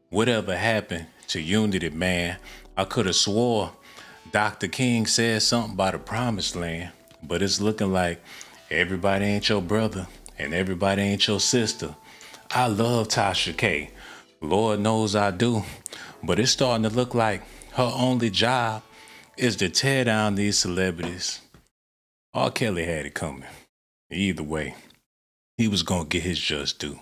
Whatever happened to unity, man? I could have swore Dr. King said something about a promised land, but it's looking like everybody ain't your brother and everybody ain't your sister. I love Tasha K. Lord knows I do. But it's starting to look like her only job is to tear down these celebrities. R. Kelly had it coming. Either way, he was going to get his just due.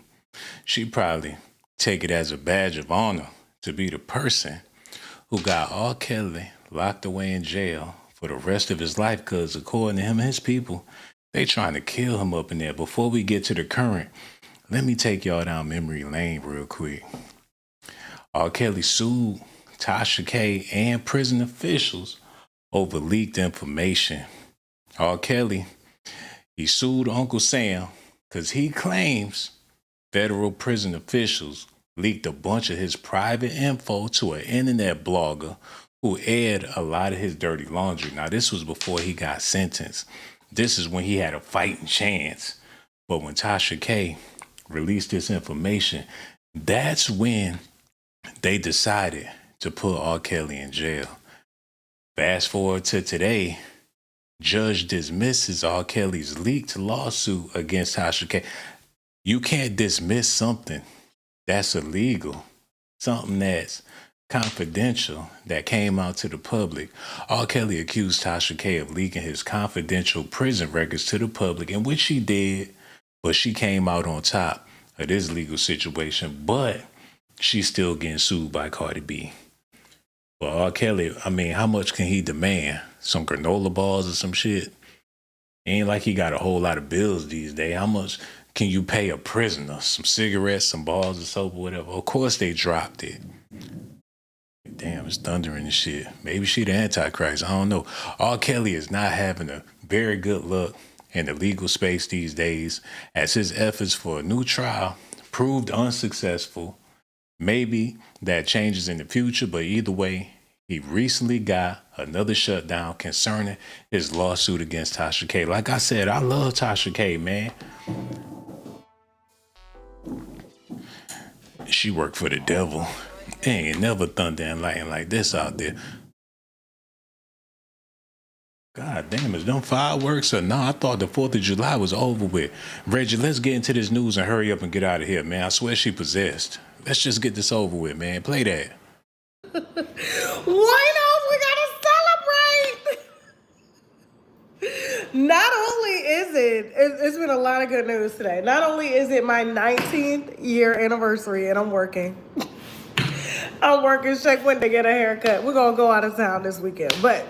She probably take it as a badge of honor to be the person who got R. Kelly locked away in jail for the rest of his life because according to him and his people, they trying to kill him up in there. Before we get to the current, let me take y'all down memory lane real quick. R. Kelly sued Tasha K and prison officials over leaked information. R. Kelly, he sued Uncle Sam because he claims federal prison officials leaked a bunch of his private info to an internet blogger who aired a lot of his dirty laundry. Now, this was before he got sentenced. This is when he had a fighting chance. But when Tasha K released this information, that's when they decided to put R. Kelly in jail. Fast forward to today, judge dismisses R. Kelly's leaked lawsuit against Tasha K. You can't dismiss something that's illegal, something that's confidential that came out to the public. R. Kelly accused Tasha K of leaking his confidential prison records to the public, in which she did, but she came out on top of this legal situation, but she's still getting sued by Cardi B. But R. Kelly, I mean, how much can he demand? Some granola bars or some shit? Ain't like he got a whole lot of bills these days. How much can you pay a prisoner? Some cigarettes, some bars of soap or whatever. Of course they dropped it. Damn, it's thundering and shit. Maybe she the Antichrist. I don't know. R. Kelly is not having a very good look in the legal space these days as his efforts for a new trial proved unsuccessful. Maybe that changes in the future, but either way, he recently got another shutdown concerning his lawsuit against Tasha K. Like I said, I love Tasha K, man. She worked for the devil. Ain't never thunder and lightning like this out there. God damn, is them fireworks or no? I thought the 4th of July was over with. Reggie, let's get into this news and hurry up and get out of here, man. I swear she possessed. Let's just get this over with, man. Play that. Why not? We gotta celebrate. Not only is it's been a lot of good news today. Not only is it my 19th year anniversary and I'm working. Shake went to get a haircut. We're gonna go out of town this weekend, but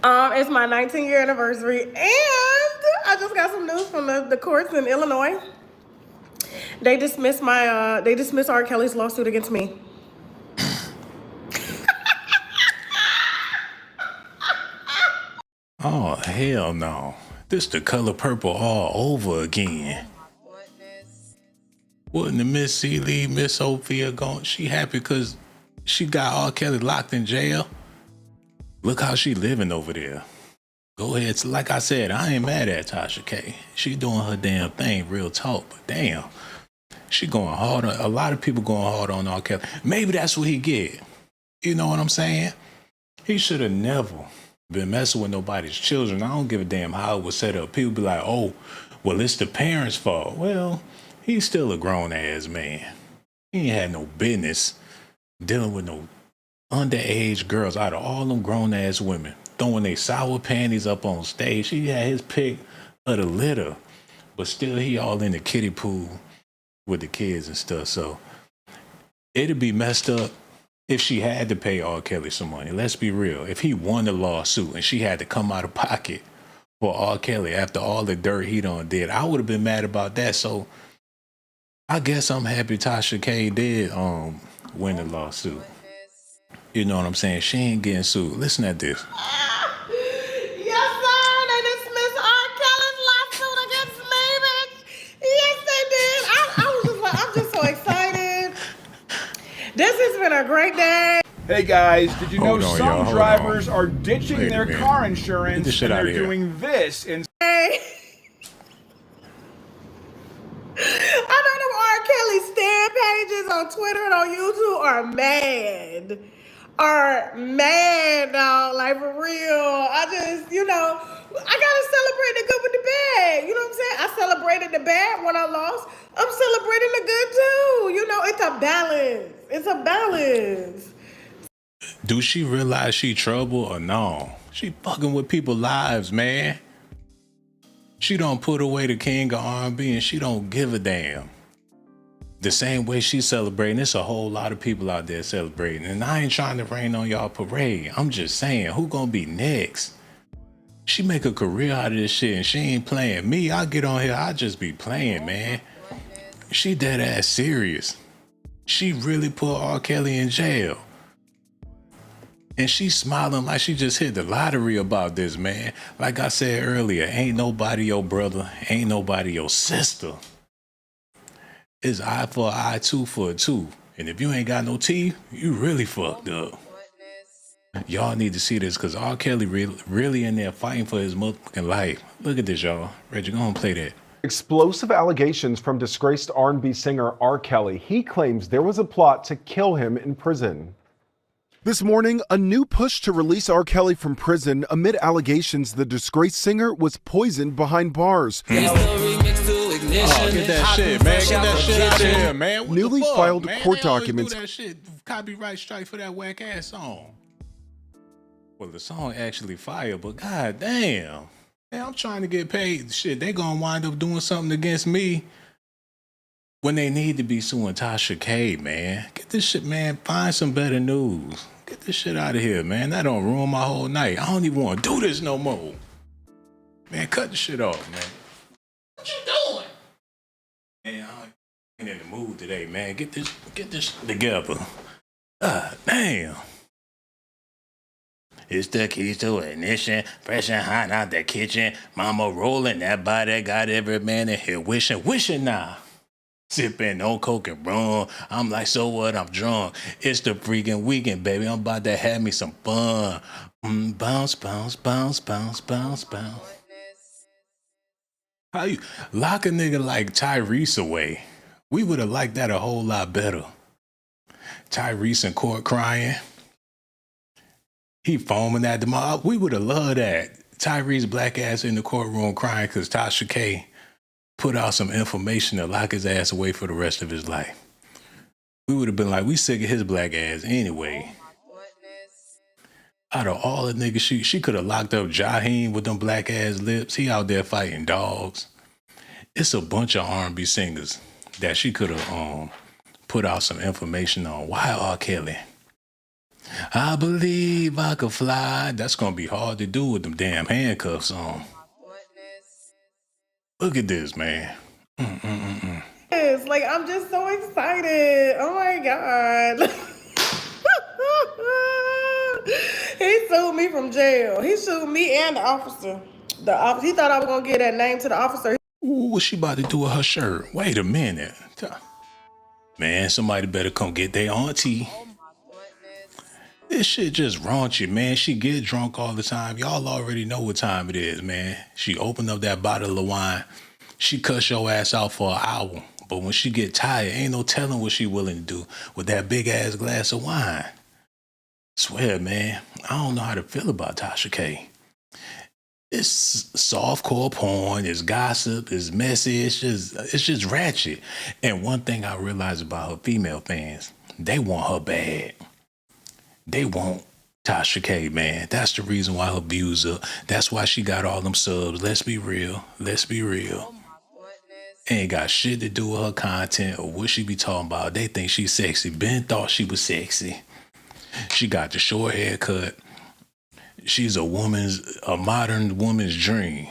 it's my 19th year anniversary, and I just got some news from the courts in Illinois. They dismissed R. Kelly's lawsuit against me. Oh, hell no. This the color purple all over again. Wouldn't the Miss Celie, Miss Sophia going? She happy because she got R. Kelly locked in jail. Look how she living over there. Go ahead. Like I said, I ain't mad at Tasha K. She doing her damn thing, real talk. But damn, she going hard on, a lot of people going hard on R. Kelly. Maybe that's what he get. You know what I'm saying? He should have never been messing with nobody's children. I don't give a damn how it was set up. People be like, oh, well, it's the parents' fault. Well, he's still a grown-ass man. He ain't had no business dealing with no underage girls out of all them grown-ass women. Throwing their sour panties up on stage. He had his pick of the litter. But still, he all in the kiddie pool with the kids and stuff. So it'd be messed up if she had to pay R. Kelly some money. Let's be real. If he won the lawsuit and she had to come out of pocket for R. Kelly after all the dirt he done did, I would have been mad about that. So I guess I'm happy Tasha K did win the lawsuit. You know what I'm saying? She ain't getting sued. Listen at this. Yes, sir. They dismissed R. Kelly's lawsuit against me, bitch. Yes, they did. I'm just so excited. This has been a great day. Hey guys, did you know some drivers on. are ditching their car insurance and they're here. doing this instead? Hey. I know them R. Kelly stand pages on on Twitter and on YouTube are mad. Are mad, dog. Like, for real. I just, I gotta celebrate the good with the bad. You know what I'm saying? I celebrated the bad when I lost. I'm celebrating the good too. It's a balance. It's a balance. Do she realize she trouble or no? She fucking with people's lives, man. She don't put away the king of R&B and she don't give a damn. The same way she's celebrating, there's a whole lot of people out there celebrating. And I ain't trying to rain on y'all parade. I'm just saying, who gonna be next? She make a career out of this shit and she ain't playing. Me, I get on here, I just be playing, man. She dead ass serious. She really put R. Kelly in jail. And she's smiling like she just hit the lottery about this, man. Like I said earlier, ain't nobody your brother, ain't nobody your sister. It's eye for an eye, tooth for a tooth. And if you ain't got no teeth, you really fucked up. Y'all need to see this because R. Kelly really in there fighting for his motherfucking life. Look at this, y'all. Reggie, go and play that. Explosive allegations from disgraced R&B singer R. Kelly. He claims there was a plot to kill him in prison. This morning, a new push to release R. Kelly from prison amid allegations the disgraced singer was poisoned behind bars. Get that shit, man. Get that shit out of here, man. What Newly fuck, filed man? court They always documents. do that shit. Copyright strike for that whack ass song. Well, the song actually fire, but god damn. Man, I'm trying to get paid. Shit, they gonna wind up doing something against me when they need to be suing Tasha K, man. Get this shit, man. Find some better news. Get this shit out of here, man. That don't ruin my whole night. I don't even want to do this no more. Man, cut the shit off, man. What you doing? Man, I ain't in the mood today, man. Get this together. God damn. It's the keys to ignition, fresh and hot out the kitchen. Mama rolling that body, got every man in here wishing now. Sipping on coke and rum. I'm like, so what? I'm drunk. It's the freaking weekend, baby. I'm about to have me some fun. Bounce, bounce, bounce, bounce, bounce, bounce. How you lock a nigga like Tyrese away? We would have liked that a whole lot better. Tyrese in court crying. He foaming at the mob. We would have loved that. Tyrese black ass in the courtroom crying because Tasha K put out some information to lock his ass away for the rest of his life. We would have been like, we sick of his black ass anyway. Out of all the niggas, she could have locked up Jaheim with them black ass lips. He out there fighting dogs. It's a bunch of R&B singers that she could have put out some information on. Why R. Kelly? I believe I could fly. That's gonna be hard to do with them damn handcuffs on. Look at this, man. Yes, like, I'm just so excited. Oh my God. He sued me from jail. He sued me and the officer. He thought I was gonna get that name to the officer. Ooh, what's she about to do with her shirt? Wait a minute. Man, somebody better come get their auntie. This shit just raunchy, man. She get drunk all the time. Y'all already know what time it is, man. She opened up that bottle of wine. She cuss your ass out for an hour. But when she get tired, ain't no telling what she willing to do with that big ass glass of wine. Swear, man, I don't know how to feel about Tasha K. It's softcore porn, it's gossip, it's messy, it's just ratchet. And one thing I realize about her female fans, they want her bad. They want Tasha K, man. That's the reason why her views up. That's why she got all them subs. Let's be real. Let's be real. Ain't got shit to do with her content or what she be talking about. They think she's sexy. Ben thought she was sexy. She got the short haircut. She's a modern woman's dream.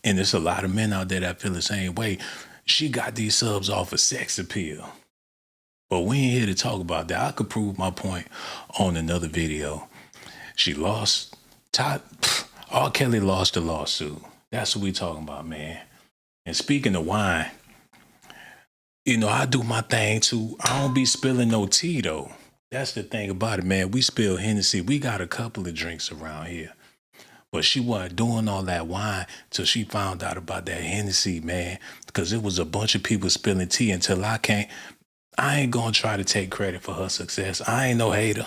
And there's a lot of men out there that feel the same way. She got these subs off of sex appeal. But we ain't here to talk about that. I could prove my point on another video. She lost. R. Kelly lost the lawsuit. That's what we talking about, man. And speaking of wine, I do my thing too. I don't be spilling no tea though. That's the thing about it, man. We spill Hennessy. We got a couple of drinks around here. But she wasn't doing all that wine till she found out about that Hennessy, man. Because it was a bunch of people spilling tea until I came. I ain't gonna try to take credit for her success. I ain't no hater.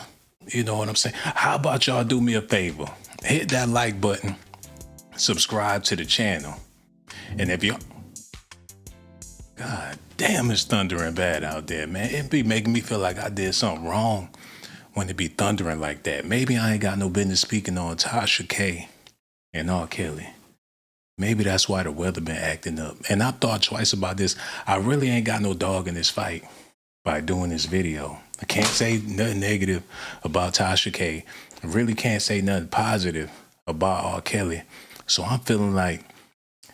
You know what I'm saying? How about y'all do me a favor? Hit that like button, subscribe to the channel. And if y'all... God damn, it's thundering bad out there, man. It be making me feel like I did something wrong when it be thundering like that. Maybe I ain't got no business speaking on Tasha K and R. Kelly. Maybe that's why the weather been acting up. And I thought twice about this. I really ain't got no dog in this fight by doing this video. I can't say nothing negative about Tasha K. I really can't say nothing positive about R. Kelly. So I'm feeling like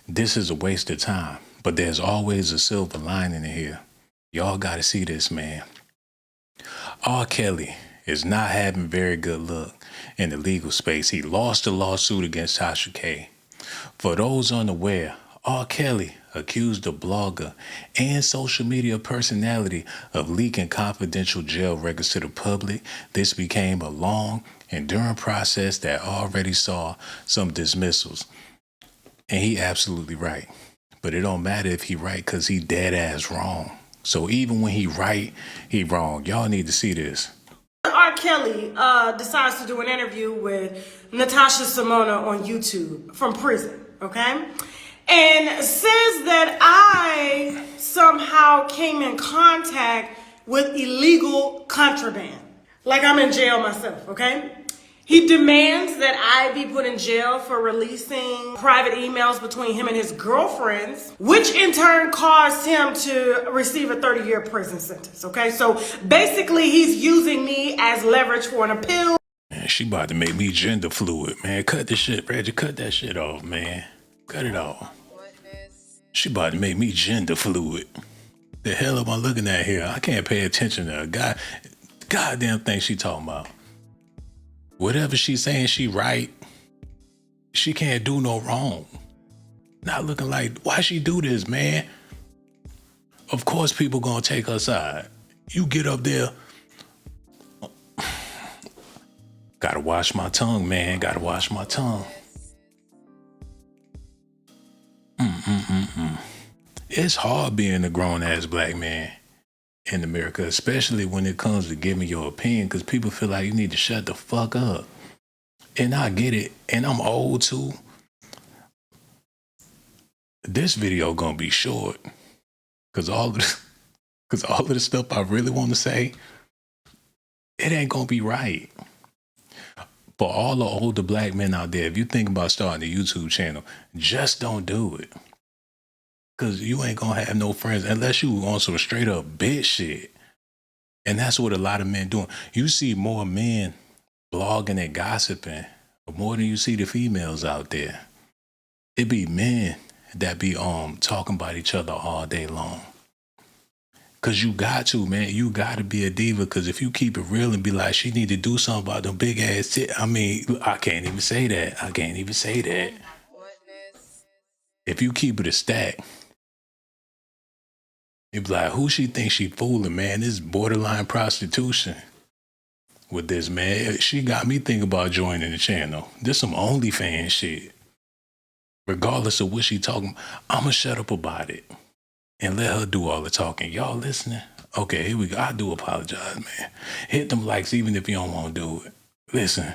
this is a waste of time. But there's always a silver lining in here. Y'all gotta see this, man. R. Kelly is not having very good luck in the legal space. He lost a lawsuit against Tasha K. For those unaware, R. Kelly accused a blogger and social media personality of leaking confidential jail records to the public. This became a long, enduring process that already saw some dismissals. And he absolutely right. But it don't matter if he right, because he dead ass wrong. So even when he right, he wrong. Y'all need to see this. R. Kelly decides to do an interview with Natasha Simona on YouTube from prison, okay? And says that I somehow came in contact with illegal contraband. Like I'm in jail myself, okay? He demands that I be put in jail for releasing private emails between him and his girlfriends, which in turn caused him to receive a 30-year prison sentence, okay? So basically, he's using me as leverage for an appeal. Man, she about to make me gender fluid, man. Cut this shit, Reggie. Cut that shit off, man. Cut it off. She about to make me gender fluid. The hell am I looking at here? I can't pay attention to her. Goddamn thing she talking about. Whatever she's saying, she right. She can't do no wrong. Not looking like, why she do this, man? Of course people gonna take her side. You get up there. Gotta wash my tongue, man. Gotta wash my tongue. It's hard being a grown-ass black man in America, especially when it comes to giving your opinion, because people feel like you need to shut the fuck up. And I get it, and I'm old too. This video gonna be short, because all of the stuff I really want to say, it ain't gonna be right. For all the older black men out there, if you think about starting a YouTube channel, just don't do it. Because you ain't gonna have no friends unless you on some straight up bitch shit. And that's what a lot of men doing. You see more men blogging and gossiping more than you see the females out there. It be men that be talking about each other all day long. Cause you got to, man. You got to be a diva. Cause if you keep it real and be like, she need to do something about them big ass tits. I mean, I can't even say that. I can't even say that. If you keep it a stack, it be like, who she thinks she fooling, man? This is borderline prostitution with this, man. She got me thinking about joining the channel. This some OnlyFans shit. Regardless of what she talking, I'ma shut up about it and let her do all the talking. Y'all listening? Okay, here we go. I do apologize, man. Hit them likes even if you don't want to do it. Listen.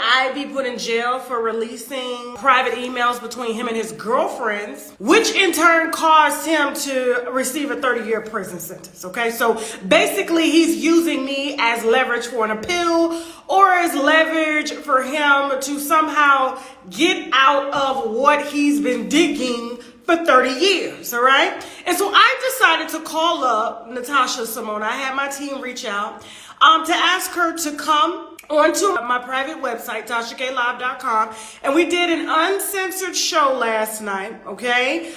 I be put in jail for releasing private emails between him and his girlfriends, which in turn caused him to receive a 30-year prison sentence, okay? So basically, he's using me as leverage for an appeal or as leverage for him to somehow get out of what he's been digging for 30 years, all right? And so I decided to call up Natasha Simona. I had my team reach out to ask her to come onto my private website, TashaKLive.com, and we did an uncensored show last night, okay?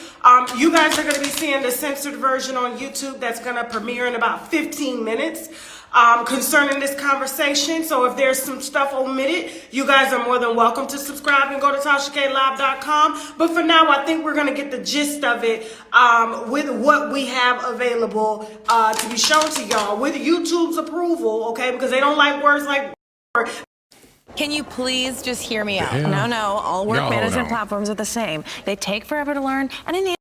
You guys are going to be seeing the censored version on YouTube that's going to premiere in about 15 minutes concerning this conversation. So if there's some stuff omitted, you guys are more than welcome to subscribe and go to TashaKLive.com. But for now, I think we're going to get the gist of it with what we have available to be shown to y'all with YouTube's approval, okay? Because they don't like words like... Can you please just hear me out? No, all work management platforms are the same. They take forever to learn, and in the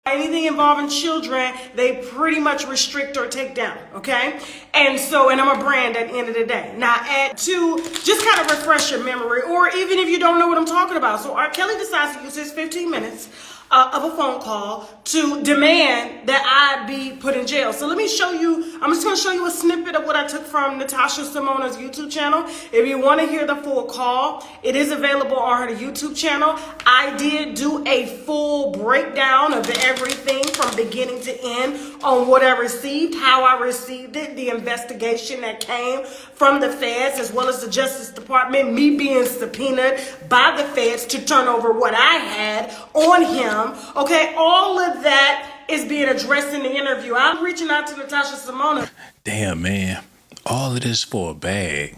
Anything involving children, they pretty much restrict or take down, okay? And I'm a brand at the end of the day. Now, to just kind of refresh your memory, or even if you don't know what I'm talking about. So R. Kelly decides to use his 15 minutes of a phone call to demand that I be put in jail. So let me show you, I'm just gonna show you a snippet of what I took from Natasha Simona's YouTube channel. If you wanna hear the full call, it is available on her YouTube channel. I did do a full breakdown of everything from beginning to end on what I received, how I received it, the investigation that came from the feds as well as the Justice Department, me being subpoenaed by the feds to turn over what I had on him. Okay, all of that is being addressed in the interview. I'm reaching out to Natasha Simona. Damn, man. All of this for a bag.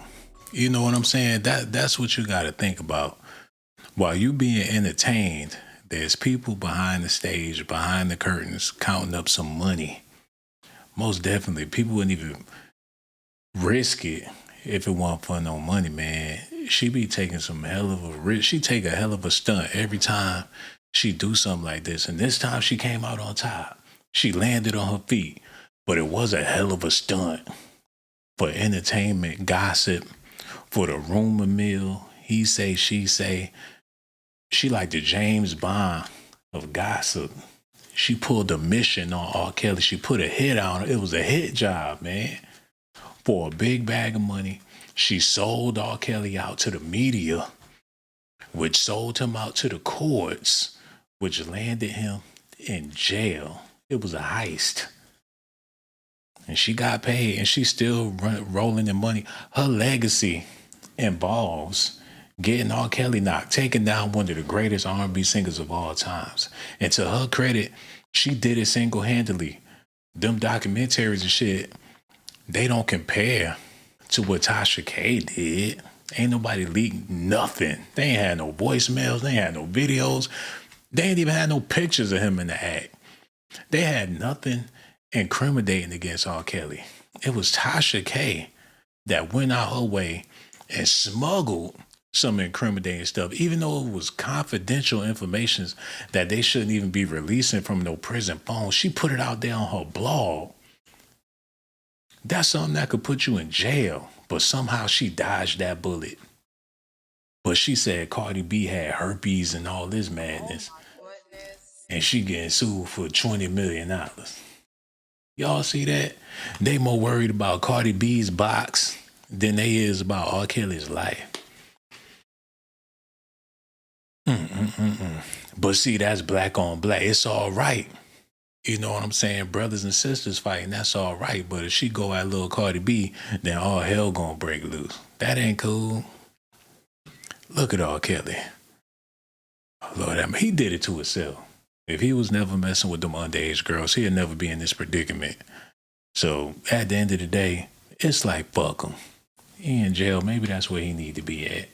You know what I'm saying? That's what you got to think about. While you being entertained, there's people behind the stage, behind the curtains, counting up some money. Most definitely, people wouldn't even risk it if it wasn't for no money, man. She be taking some hell of a risk. She take a hell of a stunt every time she do something like this. And this time she came out on top. She landed on her feet. But it was a hell of a stunt for entertainment, gossip, for the rumor mill, he say, she say. She like the James Bond of gossip. She pulled a mission on R. Kelly. She put a hit on it. It was a hit job, man. For a big bag of money, she sold R. Kelly out to the media, which sold him out to the courts, which landed him in jail. It was a heist. And she got paid, and she's still rolling in money. Her legacy involves getting R. Kelly knocked, taking down one of the greatest R&B singers of all times. And to her credit, she did it single-handedly. Them documentaries and shit, they don't compare to what Tasha K did. Ain't nobody leaked nothing. They ain't had no voicemails. They ain't had no videos. They ain't even had no pictures of him in the act. They had nothing incriminating against R. Kelly. It was Tasha K that went out her way and smuggled some incriminating stuff, even though it was confidential information that they shouldn't even be releasing from no prison phone. She put it out there on her blog. That's something that could put you in jail, but somehow she dodged that bullet. But she said Cardi B had herpes and all this madness. And she getting sued for $20 million. Y'all see that? They more worried about Cardi B's box than they is about R. Kelly's life. But see, that's black on black. It's all right. You know what I'm saying? Brothers and sisters fighting, that's all right. But if she go at little Cardi B, then all hell gonna break loose. That ain't cool. Look at R. Kelly. Lord, I mean, he did it to himself. If he was never messing with them underage girls, he'd never be in this predicament. So at the end of the day, it's like, fuck him. He in jail. Maybe that's where he need to be at.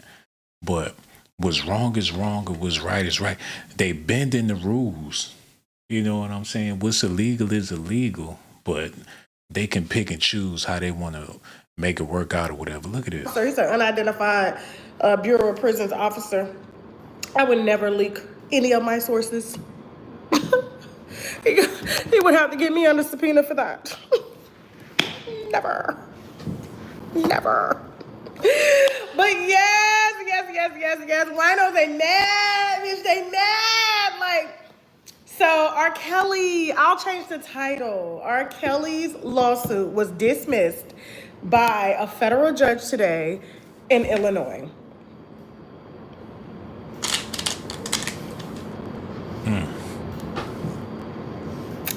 But what's wrong is wrong, or what's right is right. They bending the rules. You know what I'm saying? What's illegal is illegal, but they can pick and choose how they want to make it work out or whatever. Look at this. So he's an unidentified Bureau of Prisons officer. I would never leak any of my sources. He would have to get me under subpoena for that. Never. But yes. Winos, they mad, bitch, they mad. Like, so R. Kelly, I'll change the title. R. Kelly's lawsuit was dismissed by a federal judge today in Illinois.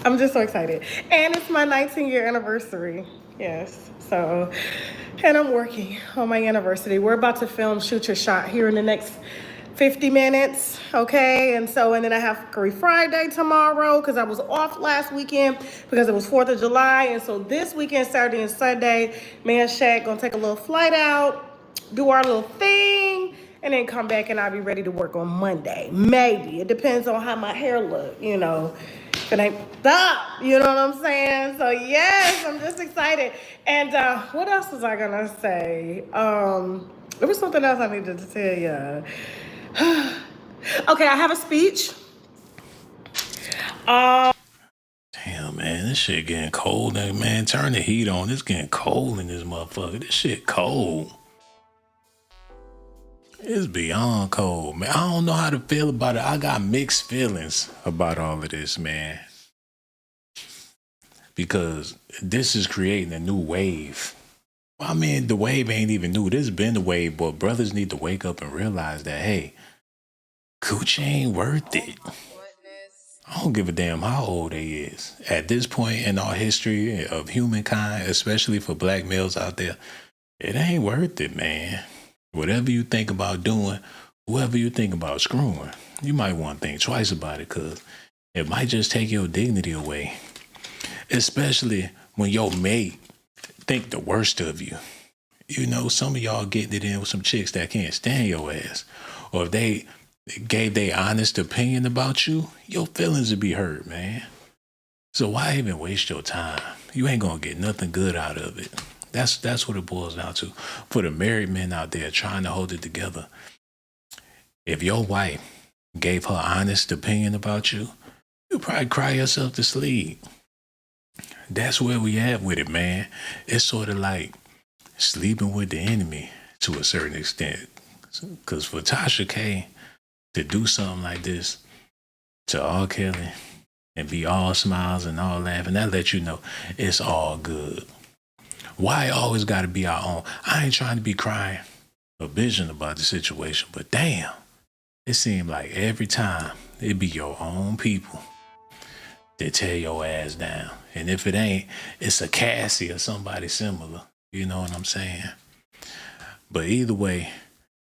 I'm just so excited. And it's my 19-year anniversary. Yes. So, and I'm working on my anniversary. We're about to film Shoot Your Shot here in the next 50 minutes. Okay. And then I have Curry Friday tomorrow because I was off last weekend because it was 4th of July. And so this weekend, Saturday and Sunday, me and Shaq gonna take a little flight out, do our little thing, and then come back and I'll be ready to work on Monday. Maybe. It depends on how my hair look, you know. It ain't stop, you know what I'm saying? So yes, I'm just excited. And what else was I gonna say? There was something else I needed to tell you. Okay, I have a speech. Damn, man, this shit getting cold. Man, turn the heat on. It's getting cold in this motherfucker. This shit cold. It's beyond cold, man. I don't know how to feel about it. I got mixed feelings about all of this, man. Because this is creating a new wave. I mean, the wave ain't even new. This has been the wave, but brothers need to wake up and realize that, hey, coochie ain't worth it. I don't give a damn how old they is. At this point in our history of humankind, especially for black males out there, it ain't worth it, man. Whatever you think about doing, whoever you think about screwing, you might want to think twice about it, because it might just take your dignity away. Especially when your mate think the worst of you. You know, some of y'all getting it in with some chicks that can't stand your ass. Or if they gave their honest opinion about you, your feelings would be hurt, man. So why even waste your time? You ain't gonna get nothing good out of it. That's what it boils down to. For the married men out there trying to hold it together, if your wife gave her honest opinion about you, you'd probably cry yourself to sleep. That's where we at with it, man. It's sort of like sleeping with the enemy to a certain extent. Because for Tasha K to do something like this to R. Kelly and be all smiles and all laughing, that lets you know it's all good. Why always got to be our own? I ain't trying to be crying or bitching about the situation, but damn, it seemed like every time it be your own people that tear your ass down. And if it ain't, it's a Cassie or somebody similar. You know what I'm saying? But either way,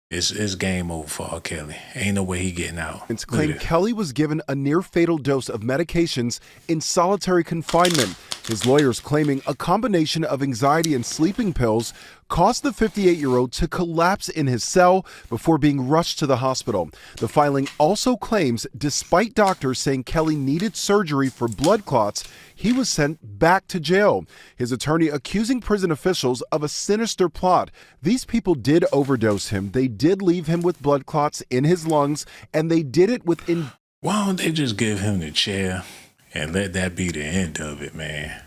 it's game over for R. Kelly. Ain't no way he getting out. It's claimed Kelly was given a near-fatal dose of medications in solitary confinement. His lawyers claiming a combination of anxiety and sleeping pills caused the 58-year-old to collapse in his cell before being rushed to the hospital. The filing also claims, despite doctors saying Kelly needed surgery for blood clots, he was sent back to jail. His attorney accusing prison officials of a sinister plot. These people did overdose him. They did leave him with blood clots in his lungs, and they did it within... Why don't they just give him the chair and let that be the end of it, man?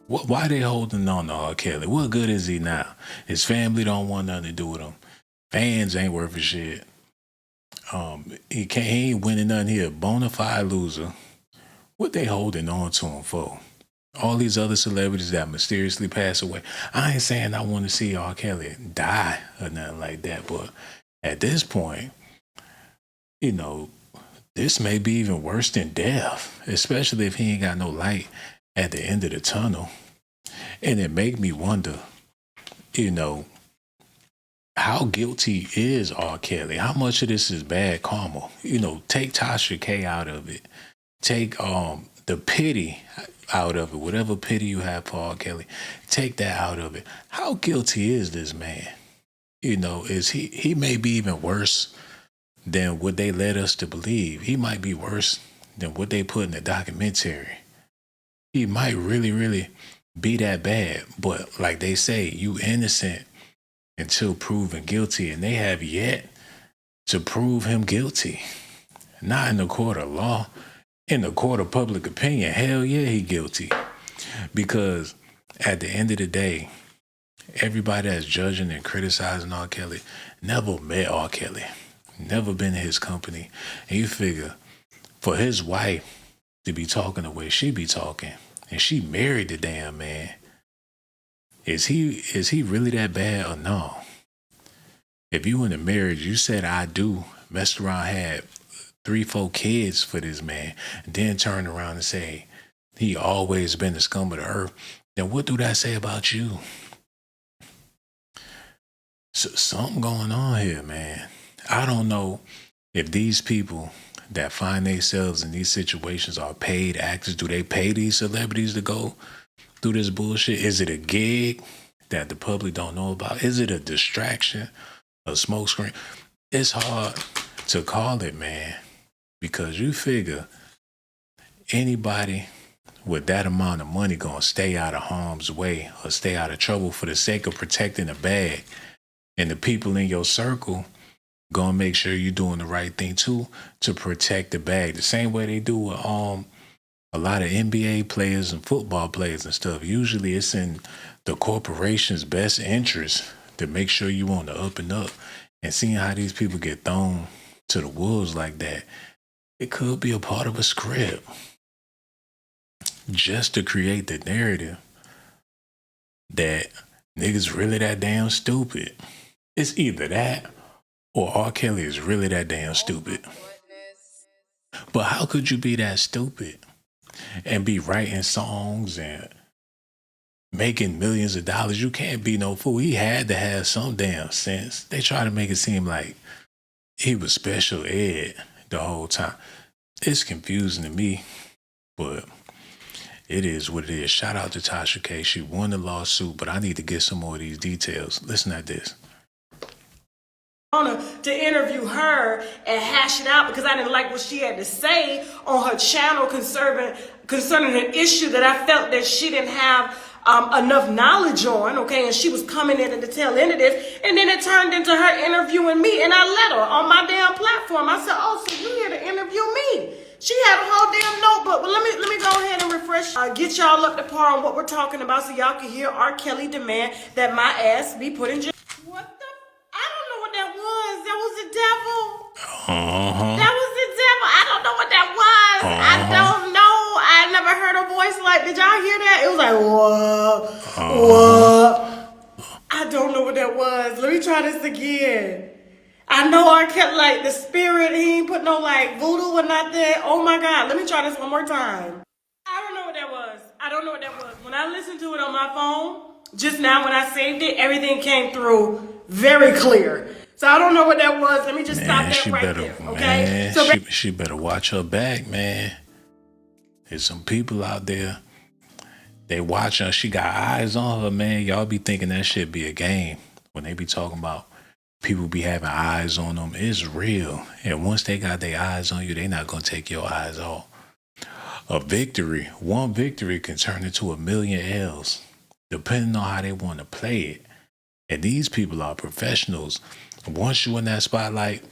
Why they holding on to R. Kelly? What good is he now? His family don't want nothing to do with him. Fans ain't worth a shit. He ain't winning nothing here. Bona fide loser. What they holding on to him for? All these other celebrities that mysteriously pass away. I ain't saying I want to see R. Kelly die or nothing like that, but at this point, you know, this may be even worse than death, especially if he ain't got no light at the end of the tunnel. And it make me wonder, you know, how guilty is R. Kelly? How much of this is bad karma? You know, take Tasha K out of it. Take the pity out of it. Whatever pity you have for R. Kelly, take that out of it. How guilty is this man? You know, is he may be even worse than what they led us to believe. He might be worse than what they put in the documentary. He might really, really be that bad. But like they say, you innocent until proven guilty. And they have yet to prove him guilty. Not in the court of law. In the court of public opinion, hell yeah, he guilty. Because at the end of the day, everybody that's judging and criticizing R. Kelly never met R. Kelly. Never been in his company. And you figure, for his wife to be talking the way she be talking, and she married the damn man, is he really that bad or no? If you in a marriage, you said I do, messed around, had 3-4 kids for this man, and then turn around and say he always been the scum of the earth, then what do that say about you? So, something going on here, man. I don't know if these people that find themselves in these situations are paid actors. Do they pay these celebrities to go through this bullshit? Is it a gig that the public don't know about? Is it a distraction, a smokescreen? It's hard to call it, man, because you figure anybody with that amount of money gonna stay out of harm's way or stay out of trouble for the sake of protecting the bag, and the people in your circle gonna make sure you're doing the right thing too to protect the bag. The same way they do with a lot of NBA players and football players and stuff, usually it's in the corporation's best interest to make sure you on the up and up. And seeing how these people get thrown to the wolves like that, it could be a part of a script just to create the narrative that niggas really that damn stupid. It's either that or R. Kelly is really that damn stupid. But how could you be that stupid and be writing songs and making millions of dollars? You can't be no fool. He had to have some damn sense. They try to make it seem like he was special ed the whole time. It's confusing to me, but it is what it is. Shout out to Tasha K. She won the lawsuit, but I need to get some more of these details. Listen to this. To interview her and hash it out because I didn't like what she had to say on her channel concerning an issue that I felt that she didn't have enough knowledge on, okay? And she was coming in at the tail end of this, and then it turned into her interviewing me, and I let her on my damn platform. I said, oh, so you here to interview me? She had a whole damn notebook, but let me go ahead and refresh, get y'all up to par on what we're talking about so y'all can hear R. Kelly demand that my ass be put in jail. What the? I don't know what that was. That was the devil. That was the devil. I don't know what that was. I don't know. I never heard a voice like, did y'all hear that? It was like, what? I don't know what that was. Let me try this again. I know I kept like the spirit. He ain't put no like voodoo or nothing. Oh my God. Let me try this one more time. I don't know what that was. I don't know what that was. When I listened to it on my phone, just now when I saved it, everything came through very clear. So I don't know what that was. Let me just stop that right there. Okay? Man, So she better watch her back, man. There's some people out there, they watch her. She got eyes on her, man. Y'all be thinking that shit be a game. When they be talking about people be having eyes on them, it's real. And once they got their eyes on you, they not going to take your eyes off. One victory can turn into a million L's, depending on how they want to play it. And these people are professionals. Once you in that spotlight,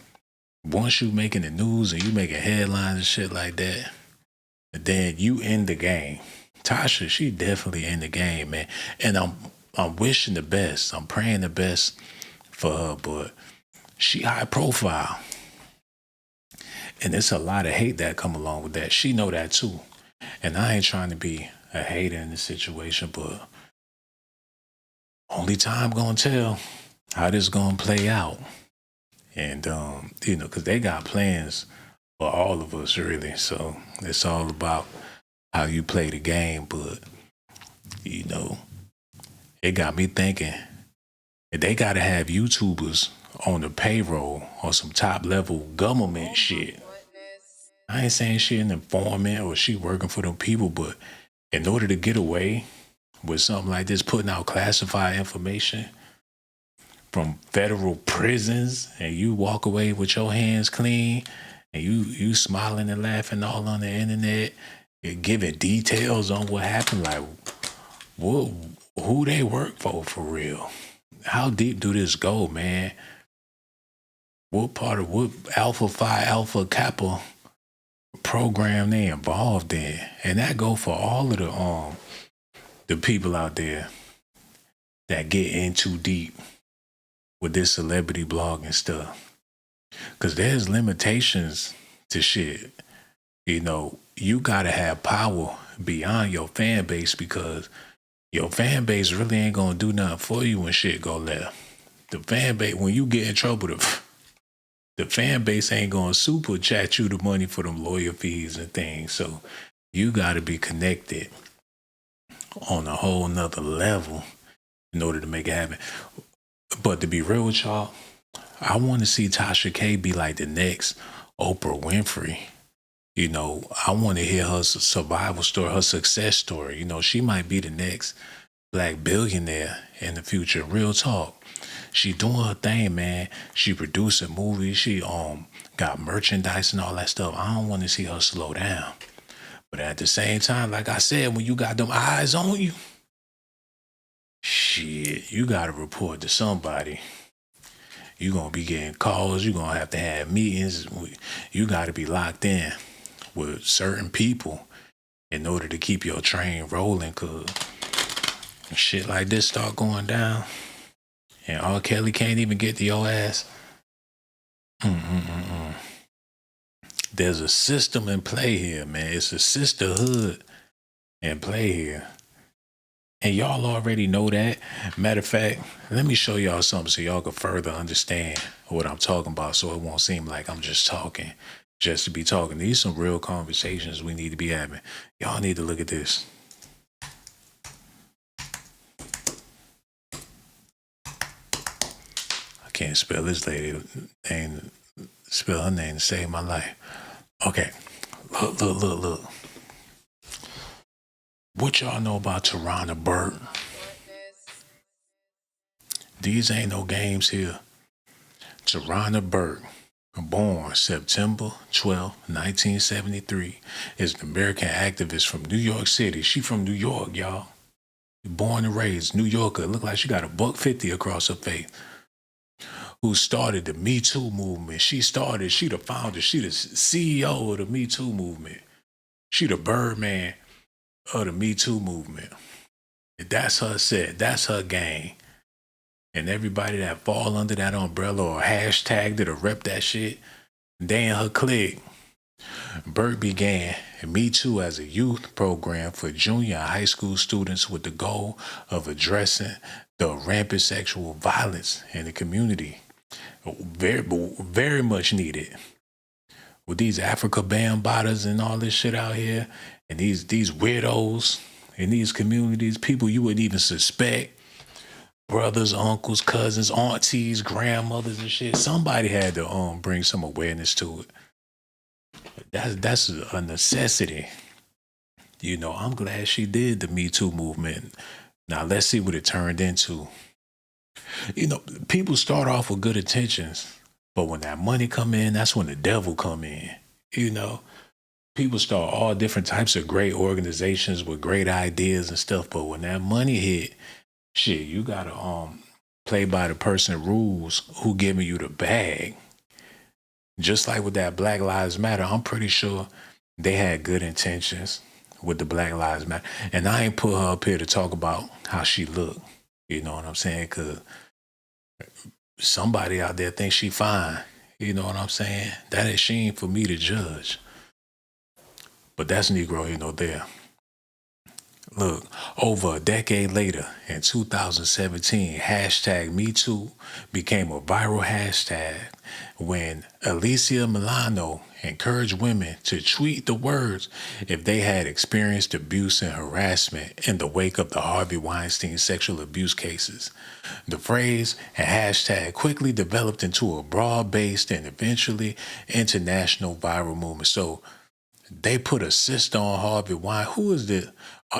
once you making the news and you making headlines and shit like that, then you in the game. Tasha, she definitely in the game, man. And I'm wishing the best. I'm praying the best for her, but she high profile. And there's a lot of hate that come along with that. She know that too. And I ain't trying to be a hater in this situation, but only time gonna tell how this gonna play out. And, because they got plans for all of us, really. So it's all about how you play the game. But, it got me thinking, they got to have YouTubers on the payroll on some top level government shit. I ain't saying she an informant or she working for them people, but in order to get away with something like this, putting out classified information from federal prisons, and you walk away with your hands clean, and you smiling and laughing all on the internet, and giving details on what happened, like who they work for real. How deep do this go, man? What part of what Alpha Phi Alpha Kappa program they involved in? And that go for all of the people out there that get in too deep with this celebrity blogging stuff. Because there's limitations to shit. You gotta have power beyond your fan base, because your fan base really ain't gonna do nothing for you when shit go left. The fan base, when you get in trouble, the fan base ain't gonna super chat you the money for them lawyer fees and things. So you gotta be connected on a whole nother level in order to make it happen. But to be real with y'all, I want to see Tasha K be like the next Oprah Winfrey. I want to hear her survival story, her success story. She might be the next black billionaire in the future. Real talk. She doing her thing, man. She producing movies. She got merchandise and all that stuff. I don't want to see her slow down. But at the same time, like I said, when you got them eyes on you, shit, you got to report to somebody. You're going to be getting calls. You're going to have meetings. You got to be locked in with certain people in order to keep your train rolling, cause shit like this start going down and R. Kelly can't even get to your ass. There's a system in play here, man. It's a sisterhood in play here. And y'all already know that. Matter of fact, let me show y'all something so y'all can further understand what I'm talking about, so it won't seem like I'm just talking just to be talking. These are some real conversations we need to be having. Y'all need to look at this. I can't spell this lady name, spell her name to save my life. Okay, look. What y'all know about Tarana Burke? These ain't no games here. Tarana Burke, born September 12, 1973, is an American activist from New York City. She from New York, y'all. Born and raised New Yorker. Look like she got a $150 across her face. Who started the Me Too movement. She the founder, she the CEO of the Me Too movement. She the Birdman of the Me Too movement. That's her set. That's her gang. And everybody that fall under that umbrella or hashtagged it or rep that shit, they in her clique. Burke began Me Too as a youth program for junior and high school students with the goal of addressing the rampant sexual violence in the community. Very much needed. With these Africa Bambatas and all this shit out here, and these weirdos in these communities, people you wouldn't even suspect, brothers, uncles, cousins, aunties, grandmothers and shit. Somebody had to bring some awareness to it. That's a necessity. You know, I'm glad she did the Me Too movement. Now let's see what it turned into. You know, people start off with good intentions, but when that money come in, that's when the devil come in. You know, people start all different types of great organizations with great ideas and stuff, but when that money hit, shit, you gotta play by the person rules who giving you the bag. Just like with that Black Lives Matter, I'm pretty sure they had good intentions with the Black Lives Matter. And I ain't put her up here to talk about how she look. You know what I'm saying? Because somebody out there thinks she fine. You know what I'm saying? That she ain't for me to judge. But that's Negro, you know, there. Look, over a decade later, in 2017, hashtag MeToo became a viral hashtag when Alicia Milano encouraged women to tweet the words if they had experienced abuse and harassment in the wake of the Harvey Weinstein sexual abuse cases. The phrase and hashtag quickly developed into a broad-based and eventually international viral movement. So they put a sister on Harvey Weinstein. Who is this?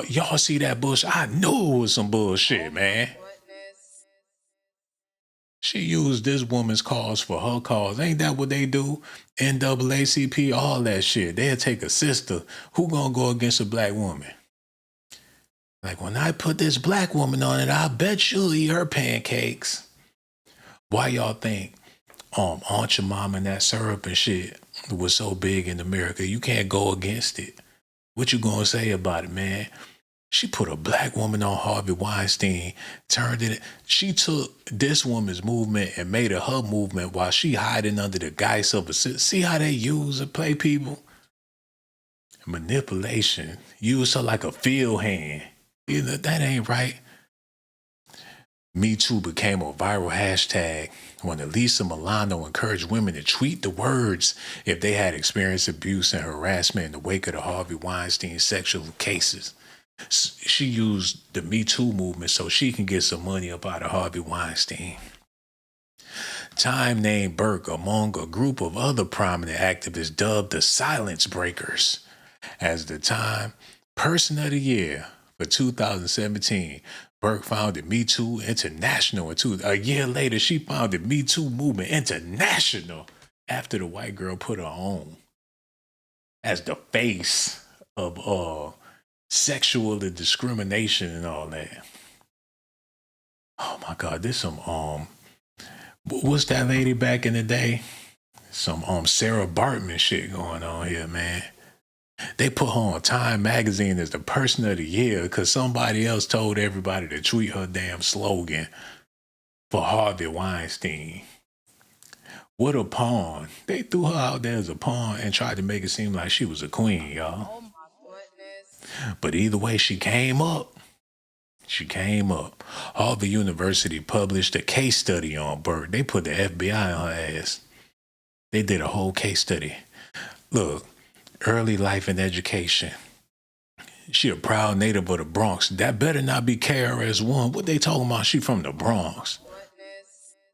Y'all see that bullshit? I knew it was some bullshit, man. She used this woman's cause for her cause. Ain't that what they do? NAACP, all that shit. They'll take a sister. Who gonna go against a black woman? Like, when I put this black woman on it, I bet she'll eat her pancakes. Why y'all think Aunt Jemima and that syrup and shit was so big in America? You can't go against it. What you gonna say about it, man? She put a black woman on Harvey Weinstein, turned it. She took this woman's movement and made it her movement while she hiding under the guise of a... See how they use and play people? Manipulation. Use her like a field hand. You know, that ain't right. Me Too became a viral hashtag when Alicia Milano encouraged women to tweet the words if they had experienced abuse and harassment in the wake of the Harvey Weinstein sexual cases. She used the Me Too movement so she can get some money up out of Harvey Weinstein. Time named Burke among a group of other prominent activists dubbed the Silence Breakers as the Time Person of the Year for 2017. Burke founded Me Too International. A year later, she founded Me Too Movement International after the white girl put her on as the face of sexual discrimination and all that. Oh my God, there's some what's that lady back in the day? Some Sarah Bartman shit going on here, man. They put her on Time Magazine as the person of the year because somebody else told everybody to tweet her damn slogan for Harvey Weinstein. What a pawn. They threw her out there as a pawn and tried to make it seem like she was a queen, y'all. Oh my goodness. But either way, she came up. She came up. Harvard University published a case study on Burke. They put the FBI on her ass. They did a whole case study. Look, early life and education. She a proud native of the Bronx. That better not be KRS-One. What they talking about? She from the Bronx.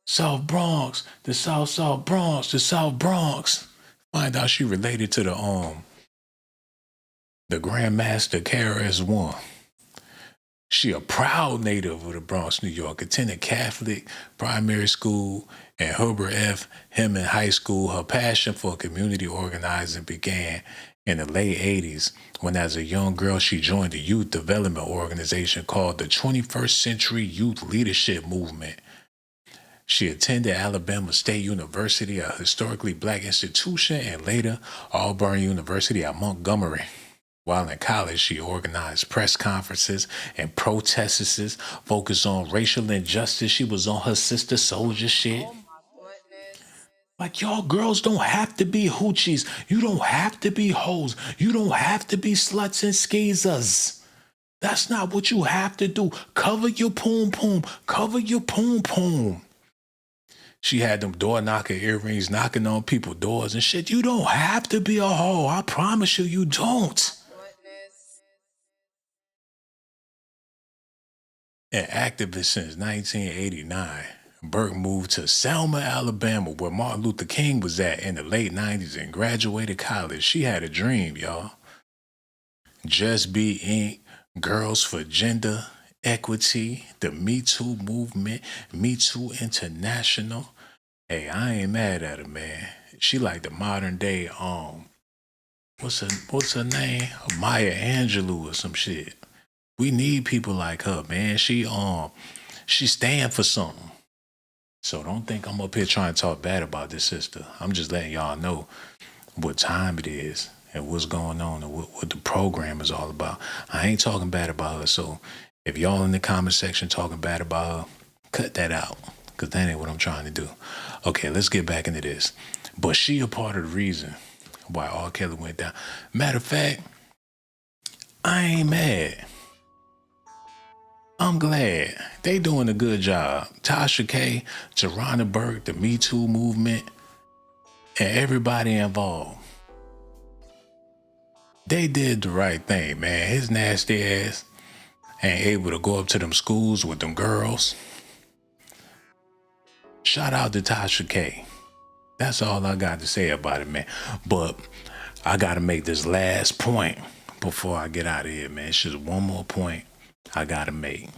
South Bronx, the South Bronx, the South Bronx. Find out she related to the Grandmaster KRS-One. She a proud native of the Bronx, New York. Attended Catholic primary school and Herbert F. Hemming High School. Her passion for community organizing began in the late 80s when, as a young girl, she joined a youth development organization called the 21st Century Youth Leadership Movement. She attended Alabama State University, a historically black institution, and later Auburn University at Montgomery. While in college, she organized press conferences and protests focused on racial injustice. She was on her sister soldier shit. Oh my goodness. Like, y'all girls don't have to be hoochies. You don't have to be hoes. You don't have to be sluts and skeezers. That's not what you have to do. Cover your poom poom. Cover your poom poom. She had them door knocker earrings knocking on people's doors and shit. You don't have to be a hoe. I promise you, you don't. An activist since 1989, Burke moved to Selma, Alabama, where Martin Luther King was at in the late 90s and graduated college. She had a dream, y'all. Just Be Inc., Girls for Gender Equity, the Me Too movement, Me Too International. Hey, I ain't mad at her, man. She like the modern day, what's her name? Maya Angelou or some shit. We need people like her, man. She stand for something. So don't think I'm up here trying to talk bad about this sister. I'm just letting y'all know what time it is and what's going on and what the program is all about. I ain't talking bad about her, so if y'all in the comment section talking bad about her, cut that out, because that ain't what I'm trying to do. Okay, let's get back into this. But she a part of the reason why R. Kelly went down. Matter of fact, I ain't mad. I'm glad. They doing a good job. Tasha K, Tarana, Burke, the Me Too movement, and everybody involved. They did the right thing, man. His nasty ass ain't able to go up to them schools with them girls. Shout out to Tasha K. That's all I got to say about it, man. But I got to make this last point before I get out of here, man. It's just one more point I got to make.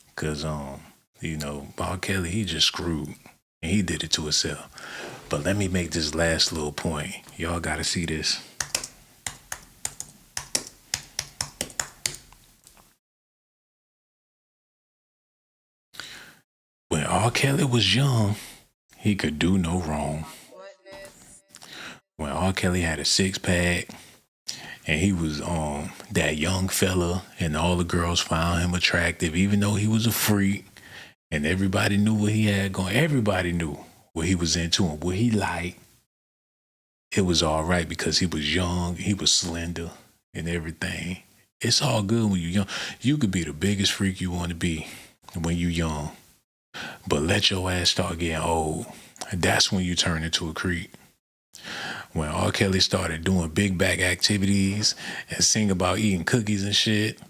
Because, R. Kelly, he just screwed. And he did it to himself. But let me make this last little point. Y'all got to see this. When R. Kelly was young, he could do no wrong. When R. Kelly had a six-pack, and he was that young fella, and all the girls found him attractive, even though he was a freak, and everybody knew what he had going. Everybody knew what he was into and what he liked. It was all right because he was young, he was slender, and everything. It's all good when you're young. You could be the biggest freak you want to be when you're young. But let your ass start getting old. That's when you turn into a creep. When R. Kelly started doing big back activities and sing about eating cookies and shit.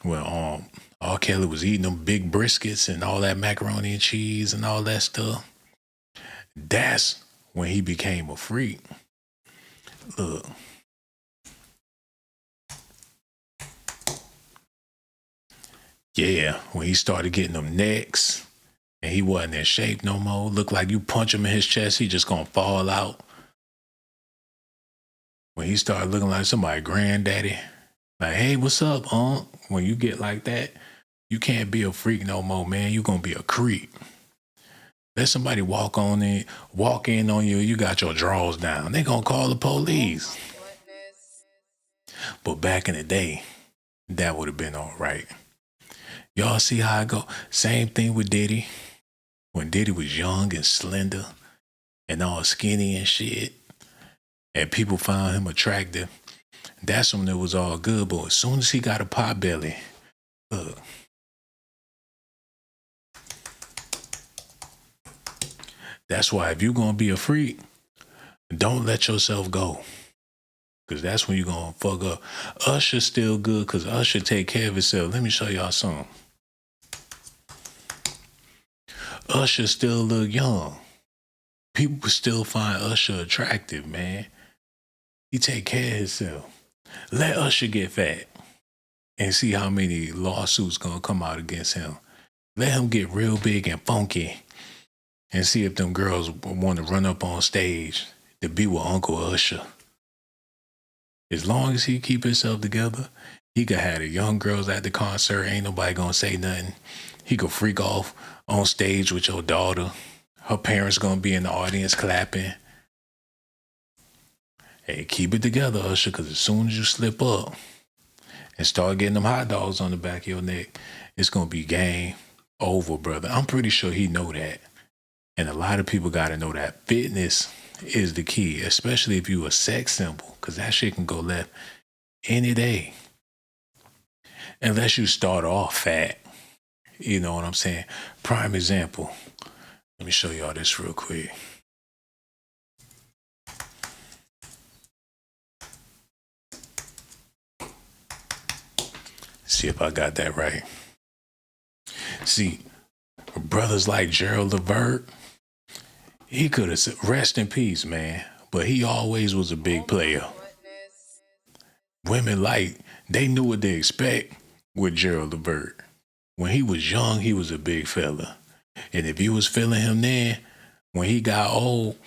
When R. Kelly was eating them big briskets and all that macaroni and cheese and all that stuff. That's when he became a freak. Look. Yeah, when he started getting them necks and he wasn't in shape no more, looked like you punch him in his chest, he just gonna fall out. When he started looking like somebody's granddaddy, like, hey, what's up, Unc? When you get like that, you can't be a freak no more, man. You gonna be a creep. Let somebody walk in on you, you got your drawers down. They gonna call the police. But back in the day, that would have been all right. Y'all see how I go? Same thing with Diddy. When Diddy was young and slender and all skinny and shit, and people found him attractive, that's when it was all good. But as soon as he got a pot belly, look. That's why if you're going to be a freak, don't let yourself go. Because that's when you're going to fuck up. Usher's still good because Usher take care of himself. Let me show y'all something. Usher still look young. People still find Usher attractive, man. He take care of himself. Let Usher get fat and see how many lawsuits gonna come out against him. Let him get real big and funky and see if them girls want to run up on stage to be with Uncle Usher. As long as he keep himself together, he could have the young girls at the concert. Ain't nobody gonna say nothing. He could freak off on stage with your daughter. Her parents gonna be in the audience clapping. Hey, keep it together, Usher, because as soon as you slip up and start getting them hot dogs on the back of your neck, it's gonna be game over, brother. I'm pretty sure he know that. And a lot of people gotta know that fitness is the key, especially if you a sex symbol, because that shit can go left any day. Unless you start off fat. You know what I'm saying? Prime example. Let me show y'all this real quick. See if I got that right. See, brothers like Gerald, LeVert, he could have said, rest in peace, man. But he always was a big player. Women they knew what they expect with Gerald LeVert. When he was young, he was a big fella. And if you was feeling him then, when he got old,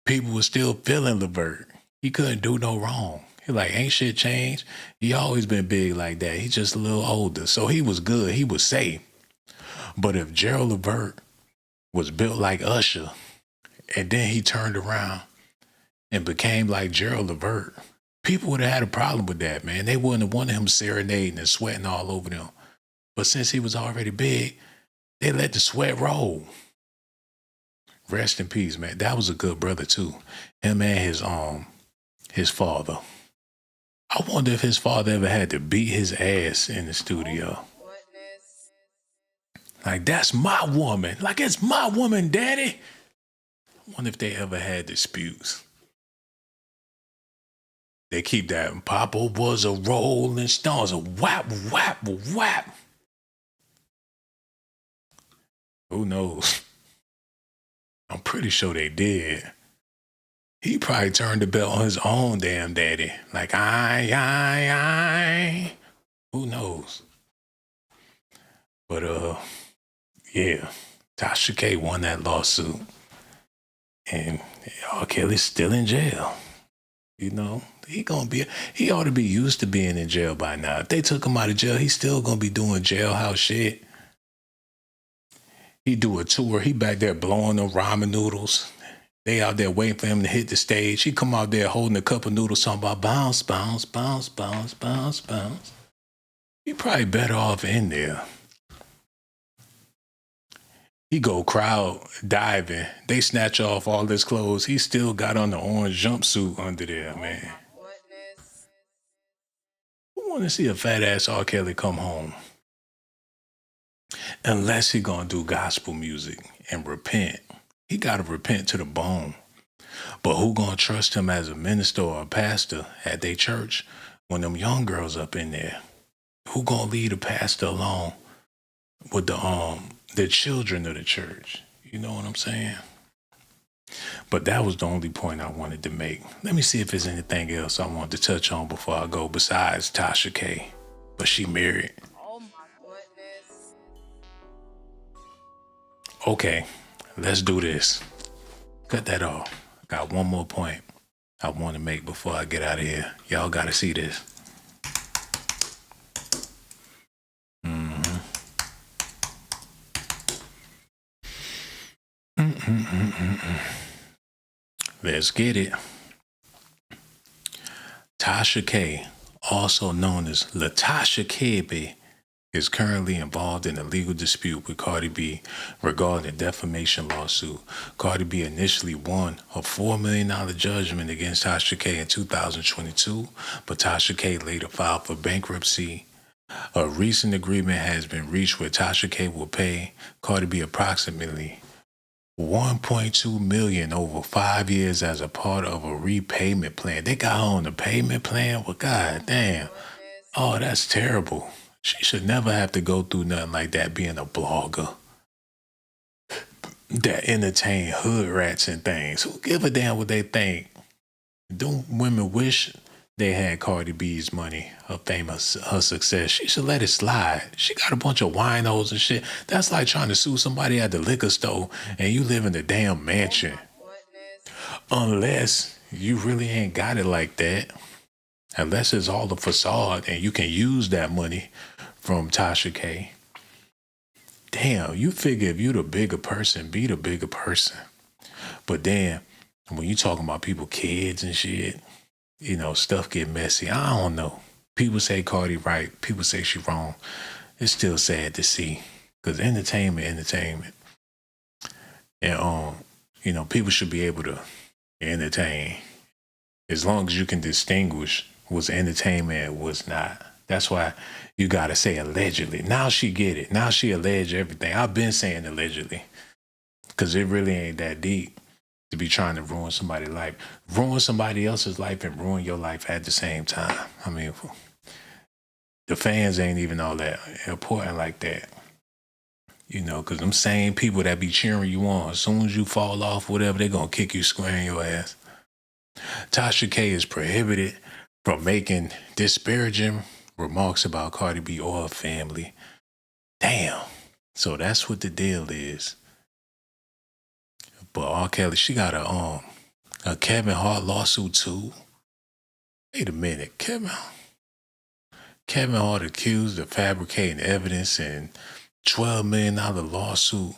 people were still feeling LeVert. He couldn't do no wrong. He ain't shit changed. He always been big like that. He just a little older. So he was good. He was safe. But if Gerald LeVert was built like Usher, and then he turned around and became like Gerald LeVert, people would have had a problem with that, man. They wouldn't have wanted him serenading and sweating all over them. But since he was already big, they let the sweat roll. Rest in peace, man. That was a good brother too. Him and his father. I wonder if his father ever had to beat his ass in the studio. That's my woman. It's my woman, daddy. I wonder if they ever had disputes. They keep that. Papa was a rolling stone. A whap, whap, whap. Who knows? I'm pretty sure they did. He probably turned the belt on his own damn daddy. I. Who knows? But, yeah. Tasha K won that lawsuit. And R. Kelly's still in jail. You know, he ought to be used to being in jail by now. If they took him out of jail, he's still gonna be doing jailhouse shit. He do a tour. He back there blowing them ramen noodles. They out there waiting for him to hit the stage. He come out there holding a cup of noodles talking about bounce, bounce, bounce, bounce, bounce, bounce. He probably better off in there. He go crowd diving. They snatch off all his clothes. He still got on the orange jumpsuit under there, man. Who want to see a fat ass R. Kelly come home? Unless he gonna do gospel music and repent. He gotta repent to the bone. But who gonna trust him as a minister or a pastor at their church when them young girls up in there? Who gonna leave a pastor alone with the children of the church? You know what I'm saying? But that was the only point I wanted to make. Let me see if there's anything else I want to touch on before I go besides Tasha K. But she married. Oh my goodness. Okay, let's do this. Cut that off. I got one more point I want to make before I get out of here. Y'all got to see this. Let's get it. Tasha K also known as Tasha K, is currently involved in a legal dispute with Cardi B regarding a defamation lawsuit. Cardi B initially won a $4 million judgment against Tasha K in 2022, but Tasha K later filed for bankruptcy. A recent agreement has been reached where Tasha K will pay Cardi B approximately $1.2 million over 5 years as a part of a repayment plan. They got her on the payment plan? Well, god damn. Oh, that's terrible. She should never have to go through nothing like that being a blogger that entertain hood rats and things. Who give a damn what they think? Don't women wish they had Cardi B's money, her fame, her success? She should let it slide. She got a bunch of winos and shit. That's like trying to sue somebody at the liquor store and you live in the damn mansion. Unless you really ain't got it like that. Unless it's all a facade and you can use that money from Tasha K. Damn, you figure if you the bigger person, be the bigger person. But then, when you talking about people, kids and shit, you know, stuff get messy. I don't know. People say Cardi right. People say she wrong. It's still sad to see. Because entertainment. And, you know, people should be able to entertain. As long as you can distinguish what's entertainment and what's not. That's why you got to say allegedly. Now she get it. Now she allege everything. I've been saying allegedly. Because it really ain't that deep to be trying to ruin somebody's life. Ruin somebody else's life and ruin your life at the same time. I mean, the fans ain't even all that important like that. You know, because them same people that be cheering you on, as soon as you fall off, whatever, they going to kick you square in your ass. Tasha K is prohibited from making disparaging remarks about Cardi B or her family. Damn. So that's what the deal is. But R. Kelly, she got a Kevin Hart lawsuit too. Wait a minute, Kevin Hart accused of fabricating evidence in $12 million lawsuit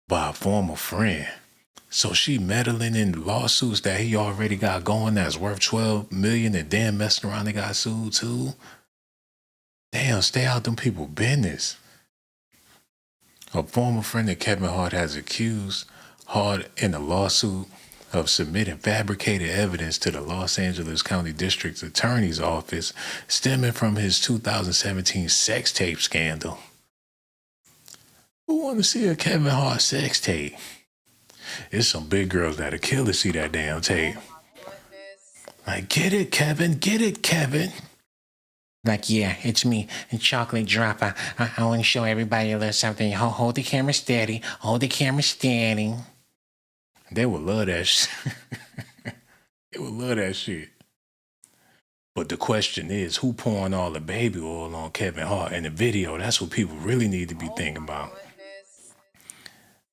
by a former friend. So she meddling in lawsuits that he already got going that's worth $12 million and then messing around they got sued too. Damn, stay out them people business. A former friend of Kevin Hart has accused Hart in a lawsuit of submitting fabricated evidence to the Los Angeles County District Attorney's Office stemming from his 2017 sex tape scandal. Who want to see a Kevin Hart sex tape? It's some big girls that'll kill to see that damn tape. Like, get it, Kevin. Get it, Kevin. Like, yeah, it's me, Chocolate Dropper. I want to show everybody a little something. Hold the camera steady. Hold the camera steady. They would love that shit. They would love that shit. But the question is, who pouring all the baby oil on Kevin Hart in the video? That's what people really need to be thinking about.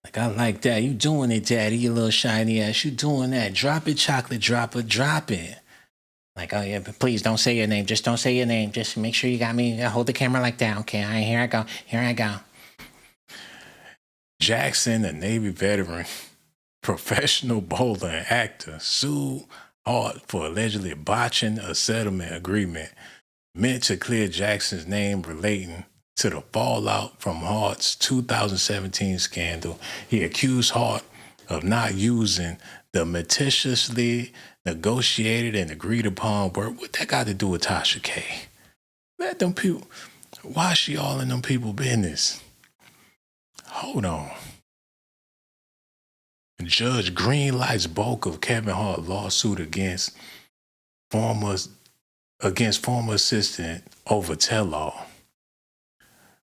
Like, I like that. You doing it, Daddy, you little shiny ass. You doing that. Drop it, Chocolate Dropper. Drop it. Like, oh yeah, but please don't say your name. Just don't say your name. Just make sure you got me. Hold the camera like that. Okay, all right, here I go. Here I go. Jackson, a Navy veteran, professional bowler and actor, sued Hart for allegedly botching a settlement agreement meant to clear Jackson's name relating to the fallout from Hart's 2017 scandal. He accused Hart of not using the meticulously negotiated and agreed upon work. What that got to do with Tasha K? Let them people, why is she all in them people business? Hold on. Judge greenlights bulk of Kevin Hart lawsuit against former assistant over tell-all.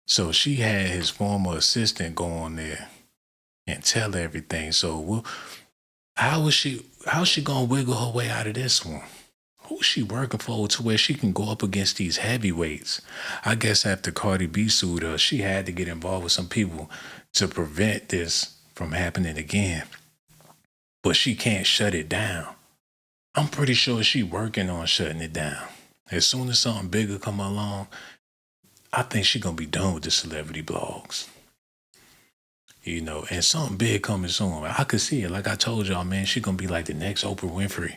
So she had his former assistant go on there and tell everything. So how's she gonna wiggle her way out of this one? Who's she working for to where she can go up against these heavyweights? I guess after Cardi B sued her, she had to get involved with some people to prevent this from happening again. But she can't shut it down. I'm pretty sure she working on shutting it down. As soon as something bigger come along, I think she gonna be done with the celebrity blogs. You know, and something big coming soon. I could see it. Like I told y'all, man, she gonna be like the next Oprah Winfrey.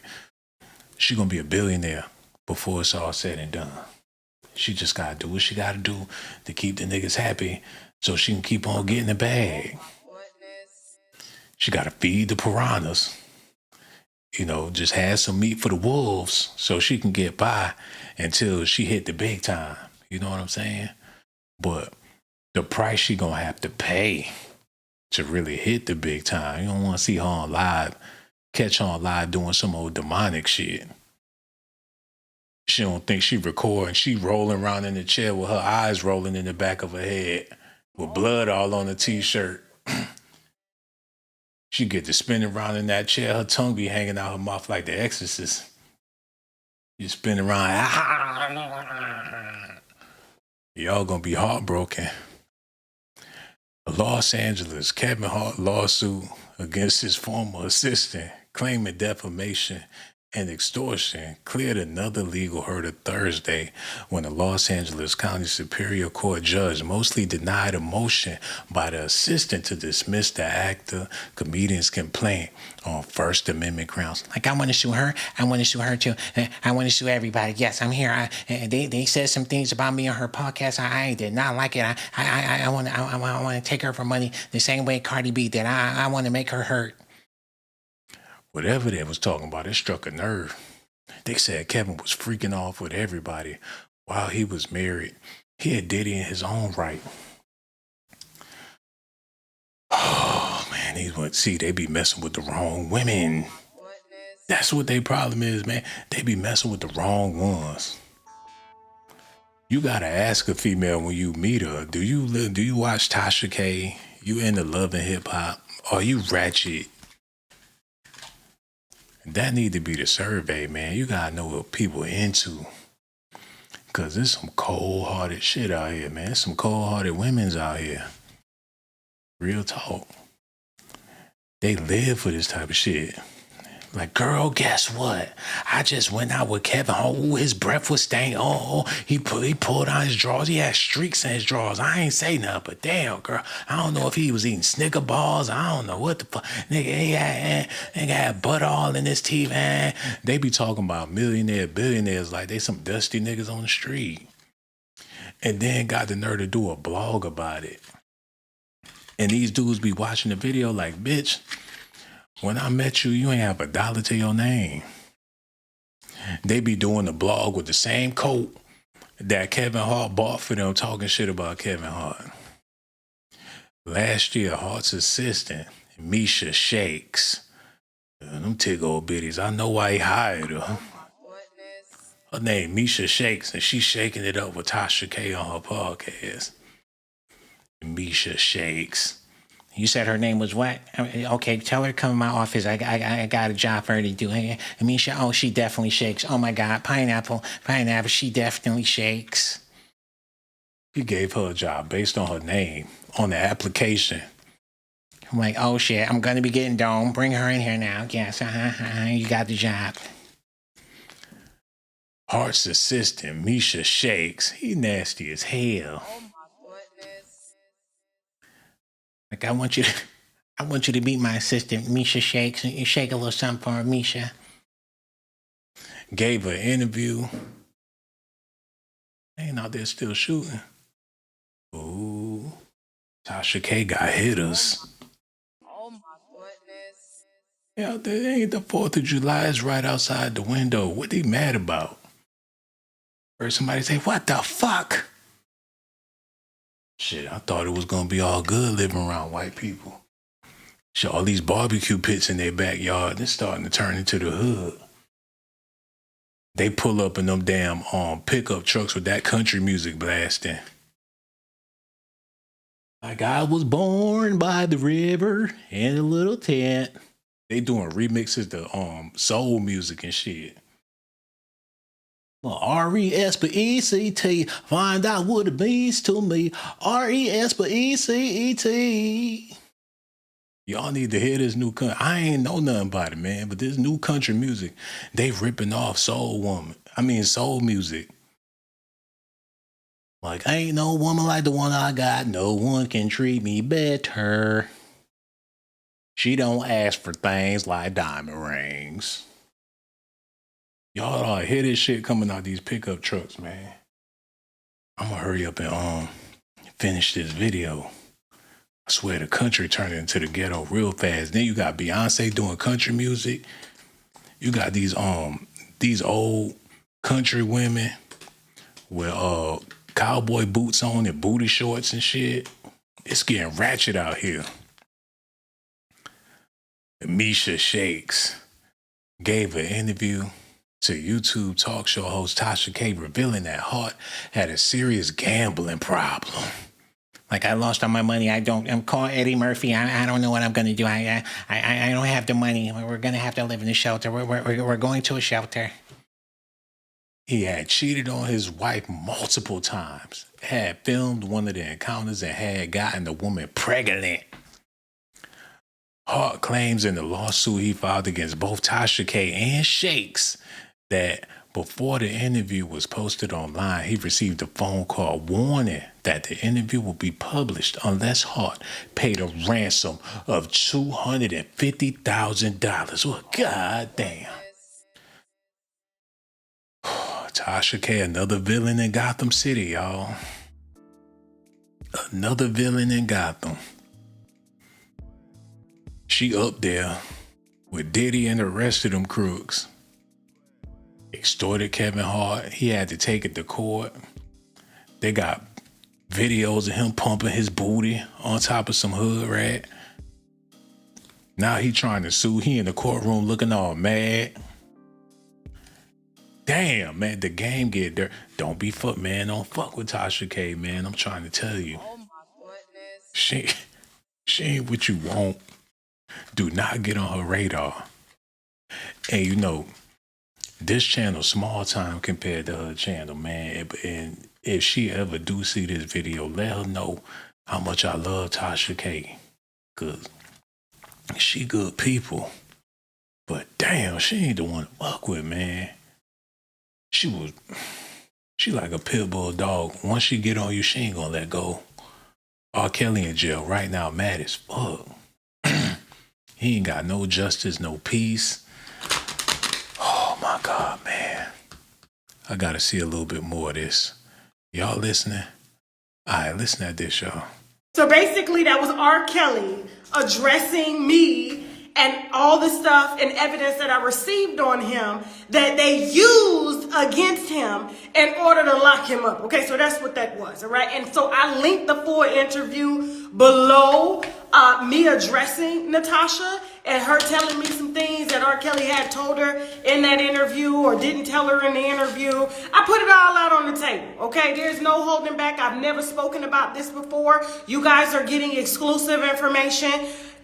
She gonna be a billionaire before it's all said and done. She just gotta do what she gotta do to keep the niggas happy so she can keep on getting the bag. She gotta feed the piranhas. You know, just have some meat for the wolves so she can get by until she hit the big time. You know what I'm saying? But the price she gonna have to pay to really hit the big time. You don't want to see her on live, catch her on live doing some old demonic shit. She don't think she recording. She rolling around in the chair with her eyes rolling in the back of her head with blood all on the t-shirt. She get to spinning around in that chair. Her tongue be hanging out her mouth like the Exorcist. You spin around. Y'all gonna be heartbroken. A Los Angeles Kevin Hart lawsuit against his former assistant claiming defamation and extortion cleared another legal hurdle Thursday when a Los Angeles County Superior Court judge mostly denied a motion by the assistant to dismiss the actor comedian's complaint on First Amendment grounds. Like, I want to sue her. I want to sue her too. I want to sue everybody. Yes, I'm here. They said some things about me on her podcast. I did not like it. I want to take her for money the same way Cardi B did. I want to make her hurt. Whatever they was talking about, it struck a nerve. They said Kevin was freaking off with everybody while he was married. He had Diddy in his own right. Oh, man, they be messing with the wrong women. That's what their problem is, man. They be messing with the wrong ones. You gotta ask a female when you meet her, do you watch Tasha K? You into love and hip hop? Are you ratchet? That need to be the survey, man. You gotta know what people into. Cause there's some cold-hearted shit out here, man. Some cold-hearted women's out here. Real talk. They live for this type of shit. Like, girl, guess what? I just went out with Kevin. Oh, his breath was stained. Oh, he pulled out his drawers. He had streaks in his drawers. I ain't say nothing, but damn, girl, I don't know if he was eating Snicker bars. I don't know what the fuck. Nigga had butter all in his teeth, man. They be talking about billionaires like they some dusty niggas on the street. And then got the nerve to do a blog about it. And these dudes be watching the video like, bitch, when I met you, you ain't have $1 to your name. They be doing the blog with the same coat that Kevin Hart bought for them, talking shit about Kevin Hart. Last year, Hart's assistant, Miesha Shakes, them tig old biddies, I know why he hired her. Her name, Miesha Shakes, and she's shaking it up with Tasha K on her podcast. Miesha Shakes. You said her name was what? Okay, tell her to come to my office. I got a job for her to do. Miesha, oh, she definitely shakes. Oh my God, pineapple, she definitely shakes. He gave her a job based on her name on the application. I'm like, oh shit, I'm gonna be getting dome. Bring her in here now. Yes, you got the job. Hart's assistant, Miesha Shakes, he nasty as hell. Like, I want you to meet my assistant, Miesha Shakes, and you shake a little something for her, Miesha. Gave her an interview. They ain't out there still shooting. Ooh, Tasha K got hitters. Oh my goodness. Yeah, there ain't the 4th of July. It's right outside the window. What they mad about? Heard somebody say, what the fuck? Shit, I thought it was gonna be all good living around white people. Shit, all these barbecue pits in their backyard, it's starting to turn into the hood. They pull up in them damn pickup trucks with that country music blasting. Like I was born by the river in a little tent. They doing remixes to soul music and shit. Well, R-E-S-P-E-C-T, find out what it means to me. R-E-S-P-E-C-E-T. Y'all need to hear this new country. I ain't know nothing about it, man, but this new country music, they ripping off soul music. Like, ain't no woman like the one I got. No one can treat me better. She don't ask for things like diamond rings. Y'all ought to hear this shit coming out these pickup trucks, man. I'm gonna hurry up and finish this video. I swear the country turned into the ghetto real fast. Then you got Beyonce doing country music. You got these old country women with cowboy boots on and booty shorts and shit. It's getting ratchet out here. Miesha Shakes gave an interview to YouTube talk show host Tasha K, revealing that Hart had a serious gambling problem. Like, I lost all my money. I'm calling Eddie Murphy. I don't know what I'm going to do. I don't have the money. We're going to have to live in a shelter. We're going to a shelter. He had cheated on his wife multiple times, had filmed one of the encounters, and had gotten the woman pregnant. Hart claims in the lawsuit he filed against both Tasha K and Shakes that before the interview was posted online, he received a phone call warning that the interview will be published unless Hart paid a ransom of $250,000. Well, goddamn. Tasha K, another villain in Gotham City, y'all. Another villain in Gotham. She up there with Diddy and the rest of them crooks. Extorted Kevin Hart. He had to take it to court. They got videos of him pumping his booty on top of some hood rat. Now he trying to sue. He in the courtroom looking all mad. Damn, man, the game get there. Don't fuck with Tasha K, man. I'm trying to tell you. Oh my goodness. She ain't what you want. Do not get on her radar. And you know, this channel small time compared to her channel, man. And if she ever do see this video, let her know how much I love Tasha K. Cause she good people. But damn, she ain't the one to fuck with, man. She like a pit bull dog. Once she get on you, she ain't gonna let go. R. Kelly in jail right now, mad as fuck. He ain't got no justice, no peace. Oh my God, man. I gotta see a little bit more of this. Y'all listening? All right, listen at this, y'all. So basically, that was R. Kelly addressing me and all the stuff and evidence that I received on him that they used against him in order to lock him up. Okay, so that's what that was, all right? And so I linked the full interview below me addressing Natasha and her telling me some things that R. Kelly had told her in that interview or didn't tell her in the interview. I put it all out on the table, okay? There's no holding back. I've never spoken about this before. You guys are getting exclusive information.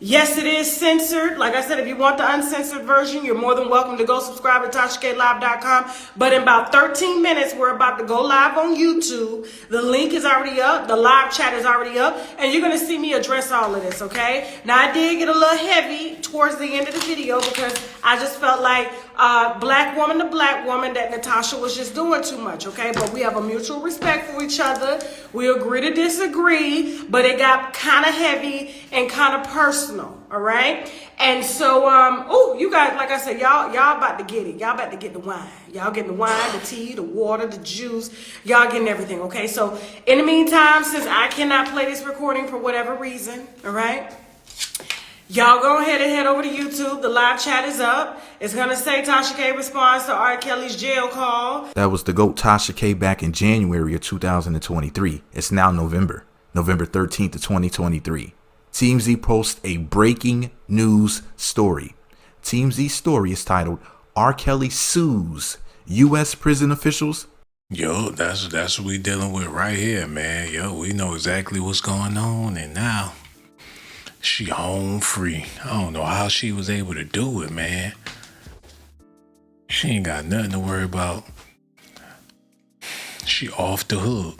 Yes, it is censored. Like I said, if you want the uncensored version, you're more than welcome to go subscribe to TashaKLive.com. But in about 13 minutes, we're about to go live on YouTube. The link is already up. The live chat is already up. And you're going to see me address all of this, okay? Now, I did get a little heavy towards the end of the video because I just felt like black woman to black woman that Natasha was just doing too much, okay? But we have a mutual respect for each other. We agree to disagree, but it got kind of heavy and kind of personal, all right? And so, you guys, like I said, y'all about to get it. Y'all about to get the wine. Y'all getting the wine, the tea, the water, the juice. Y'all getting everything, okay? So, in the meantime, since I cannot play this recording for whatever reason, all right? Y'all go ahead and head over to YouTube. The live chat is up. It's going to say Tasha K responds to R. Kelly's jail call. That was the GOAT Tasha K back in January of 2023. It's now November 13th of 2023. TMZ posts a breaking news story. TMZ's story is titled, R. Kelly sues U.S. prison officials. Yo, that's what we dealing with right here, man. Yo, we know exactly what's going on, and now she home free. I don't know how she was able to do it, man. She ain't got nothing to worry about. She off the hook.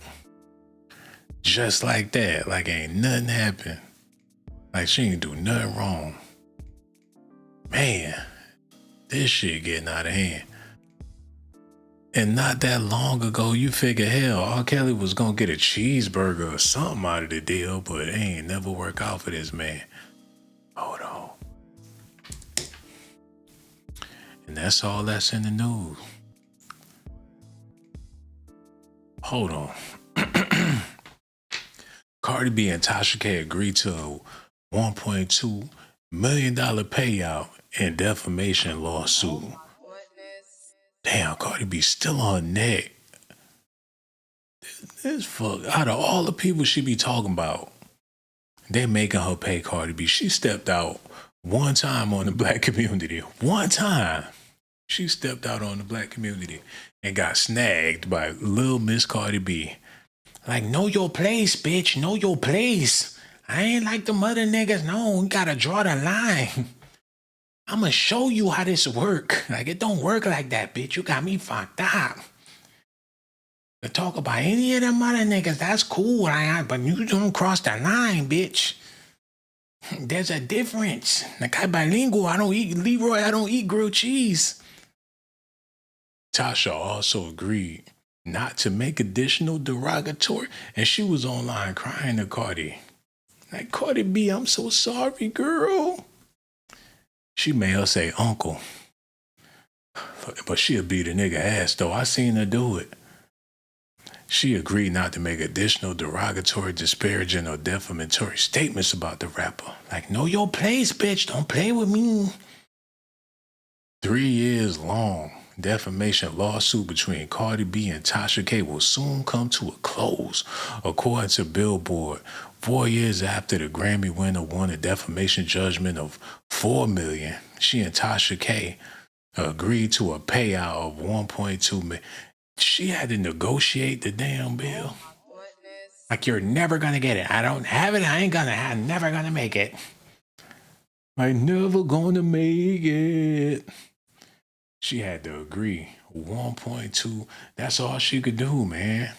Just like that. Like ain't nothing happened. Like she ain't do nothing wrong. Man, this shit getting out of hand. And not that long ago, you figure, hell, R. Kelly was gonna get a cheeseburger or something out of the deal, but it ain't never work out for this man. Hold on. And that's all that's in the news. Hold on. Cardi B and Tasha K agreed to a $1.2 million payout in defamation lawsuit. Damn, Cardi B still on her neck. This fuck, out of all the people she be talking about, they making her pay Cardi B. She stepped out one time on the black community. One time. She stepped out on the black community and got snagged by Lil Miss Cardi B. Like, know your place, bitch. Know your place. I ain't like the mother niggas. No, we gotta draw the line. I'ma show you how this work. Like, it don't work like that, bitch. You got me fucked up. To talk about any of them other niggas, that's cool, but you don't cross the line, bitch. There's a difference. Like, I'm bilingual. I don't eat Leroy. I don't eat grilled cheese. Tasha also agreed not to make additional derogatory, and she was online crying to Cardi. Like, Cardi B, I'm so sorry, girl. She made her say uncle. But she'll beat a nigga ass, though. I seen her do it. She agreed not to make additional derogatory, disparaging, or defamatory statements about the rapper. Like, know your place, bitch. Don't play with me. 3 years long defamation lawsuit between Cardi B and Tasha K will soon come to a close, according to Billboard. 4 years after the Grammy winner won a defamation judgment of $4 million, she and Tasha K agreed to a payout of $1.2 million. She had to negotiate the damn bill. Like, you're never gonna get it. I don't have it. I'm never gonna make it. I'm never gonna make it. She had to agree. 1.2. That's all she could do, man.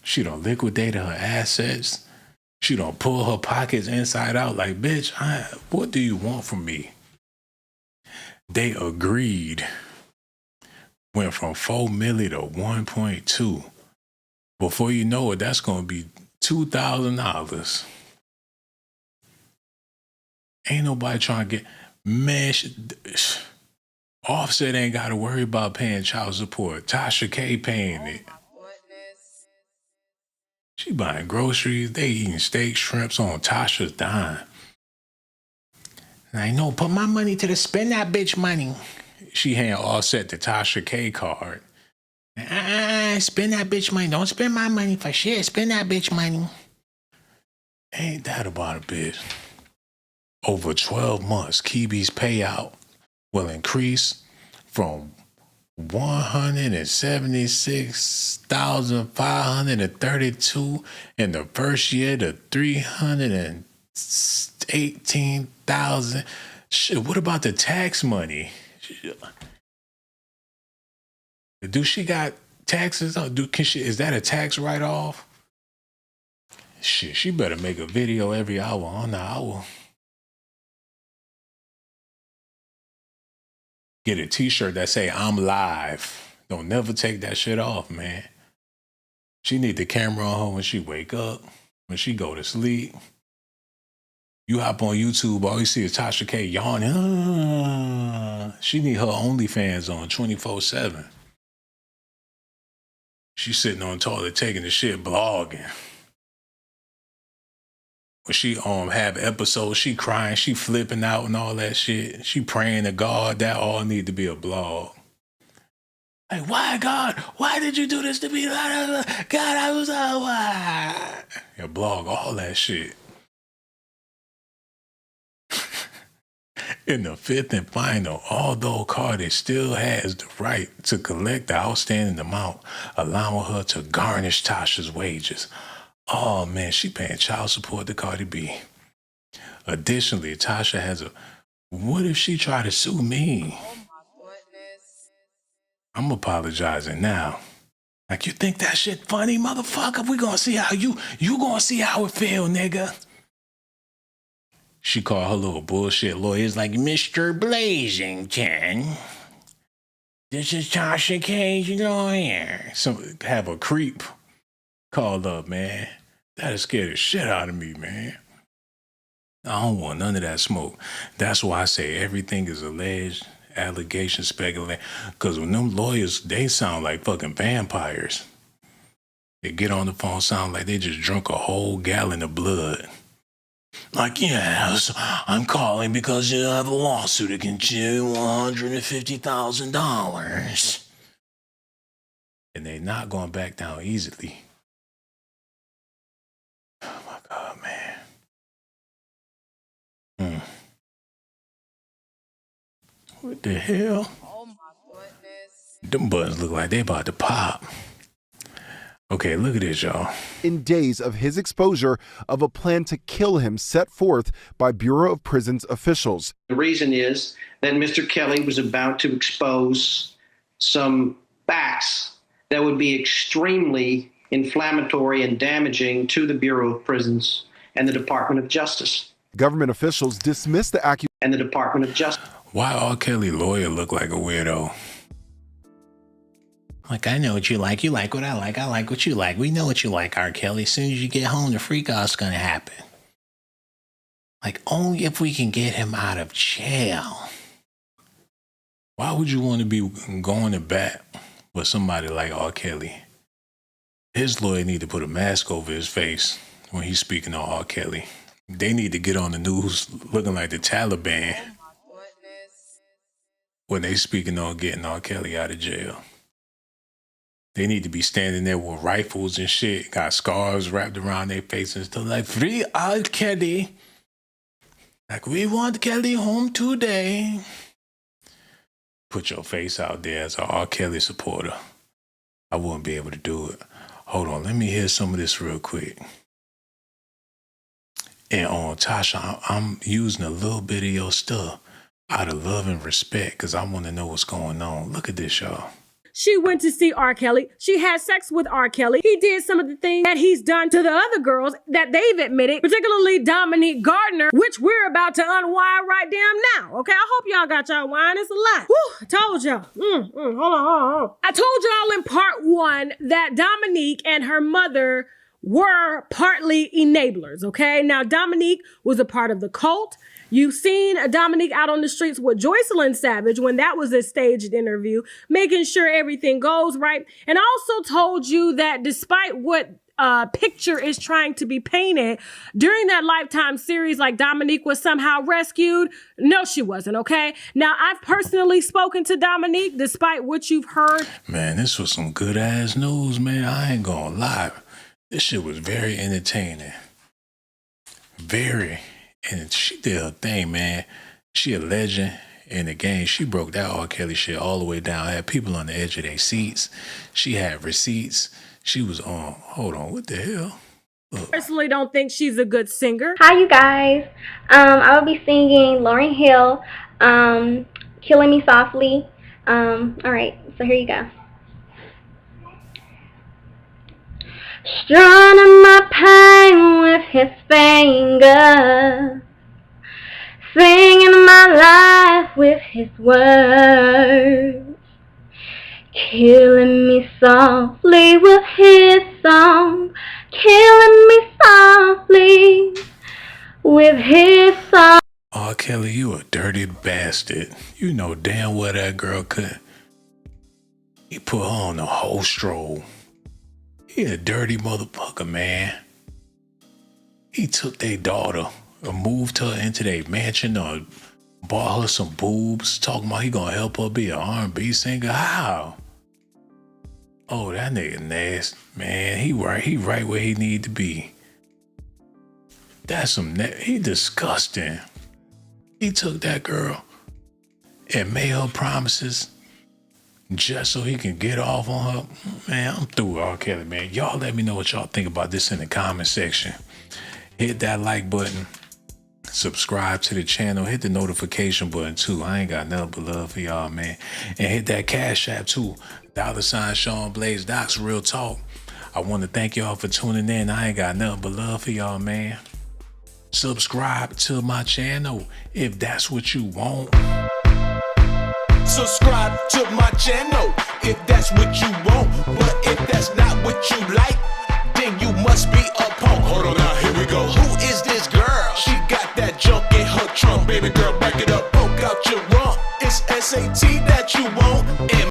She done liquidated her assets. She done pull her pockets inside out. Like, bitch, what do you want from me? They agreed. Went from $4 million to 1.2. Before you know it, that's gonna be $2,000. Ain't nobody trying to get, man. Offset ain't got to worry about paying child support. Tasha K paying it. She buying groceries. They eating steak, shrimps on Tasha's dime. And I know, put my money to the spend that bitch money. She hand Offset the Tasha K card. Spend that bitch money. Don't spend my money for shit. Spend that bitch money. Ain't that about a bitch? Over 12 months, Kibi's payout will increase from $176,532 in the first year to $318,000. Shit, what about the tax money? Do she got taxes? Is that a tax write-off? Shit, she better make a video every hour on the hour. Get a t-shirt that say, I'm live. Don't never take that shit off, man. She need the camera on her when she wake up, when she go to sleep. You hop on YouTube, all you see is Tasha K yawning. She need her OnlyFans on 24/7. She sitting on the toilet taking the shit, blogging. When she have episodes, she crying, she flipping out and all that shit. She praying to God. That all need to be a blog. Like, why, God? Why did you do this to me? God, I was why? Yeah, blog all that shit. In the fifth and final, although Cardi still has the right to collect the outstanding amount, allowing her to garnish Tasha's wages. Oh, man, she paying child support to Cardi B. Additionally, Tasha has what if she try to sue me? I'm apologizing now. Like, you think that shit funny, motherfucker? We gonna see how you gonna see how it feel, nigga. She called her little bullshit lawyers like, Mr. Blazington, this is Tasha K's lawyer. Have a creep called up, man. That'll scare the shit out of me, man. I don't want none of that smoke. That's why I say everything is alleged, allegation, speculation. Because when them lawyers, they sound like fucking vampires. They get on the phone, sound like they just drunk a whole gallon of blood. Like, yes, I'm calling because you have a lawsuit against you, $150,000. And they're not going back down easily. Oh my God, man. What the hell? Oh my goodness. Them buttons look like they about to pop. Okay, look at this, y'all. In days of his exposure of a plan to kill him set forth by Bureau of Prisons officials. The reason is that Mr. Kelly was about to expose some facts that would be extremely inflammatory and damaging to the Bureau of Prisons and the Department of Justice. Government officials dismissed the accusation. And the Department of Justice. Why R. Kelly lawyer look like a weirdo? Like, I know what you like. You like what I like. I like what you like. We know what you like, R. Kelly. As soon as you get home, the freak off's gonna happen. Like, only if we can get him out of jail. Why would you want to be going to bat with somebody like R. Kelly? His lawyer need to put a mask over his face when he's speaking on R. Kelly. They need to get on the news looking like the Taliban when they speaking on getting R. Kelly out of jail. They need to be standing there with rifles and shit, got scarves wrapped around their faces and stuff like, free R. Kelly. Like, we want Kelly home today. Put your face out there as an R. Kelly supporter. I wouldn't be able to do it. Hold on, let me hear some of this real quick. And on Tasha, I'm using a little bit of your stuff out of love and respect because I want to know what's going on. Look at this, y'all. She went to see R. Kelly. She had sex with R. Kelly. He did some of the things that he's done to the other girls that they've admitted, particularly Dominique Gardner, which we're about to unwind right damn now. Okay, I hope y'all got y'all wine. It's a lot. Whew, I told y'all. Hold on. I told y'all in part one that Dominique and her mother were partly enablers, okay? Now, Dominique was a part of the cult. You've seen Dominique out on the streets with Joycelyn Savage when that was a staged interview, making sure everything goes right. And I also told you that despite what picture is trying to be painted during that Lifetime series, like Dominique was somehow rescued. No, she wasn't, okay? Now, I've personally spoken to Dominique, despite what you've heard. Man, this was some good ass news, man. I ain't gonna lie. This shit was very entertaining. Very. And she did her thing, man. She a legend in the game. She broke that R. Kelly shit all the way down. Had people on the edge of their seats. She had receipts. She was on. Hold on, what the hell? Look. Personally don't think she's a good singer. Hi, you guys. I will be singing Lauryn Hill, Killing Me Softly. All right, so here you go. Strumming my pain with his finger, singing my life with his words, killing me softly with his song, killing me softly with his song. R. Kelly, you a dirty bastard. You know damn well that girl could. He put her on the whole stroll. He a dirty motherfucker, man. He took their daughter or moved her into their mansion or bought her some boobs, talking about he gonna help her be an R&B singer. How? Oh, that nigga nasty. Man, he right where he need to be. That's he disgusting. He took that girl and made her promises just so he can get off on her. Man, I'm through with R. Kelly, man. Y'all let me know what y'all think about this in the comment section. Hit that like button. Subscribe to the channel. Hit the notification button too. I ain't got nothing but love for y'all, man. And hit that Cash App too. $ Sean Blaze Docs, real talk. I want to thank y'all for tuning in. I ain't got nothing but love for y'all, man. Subscribe to my channel if that's what you want. Subscribe to my channel if that's what you want.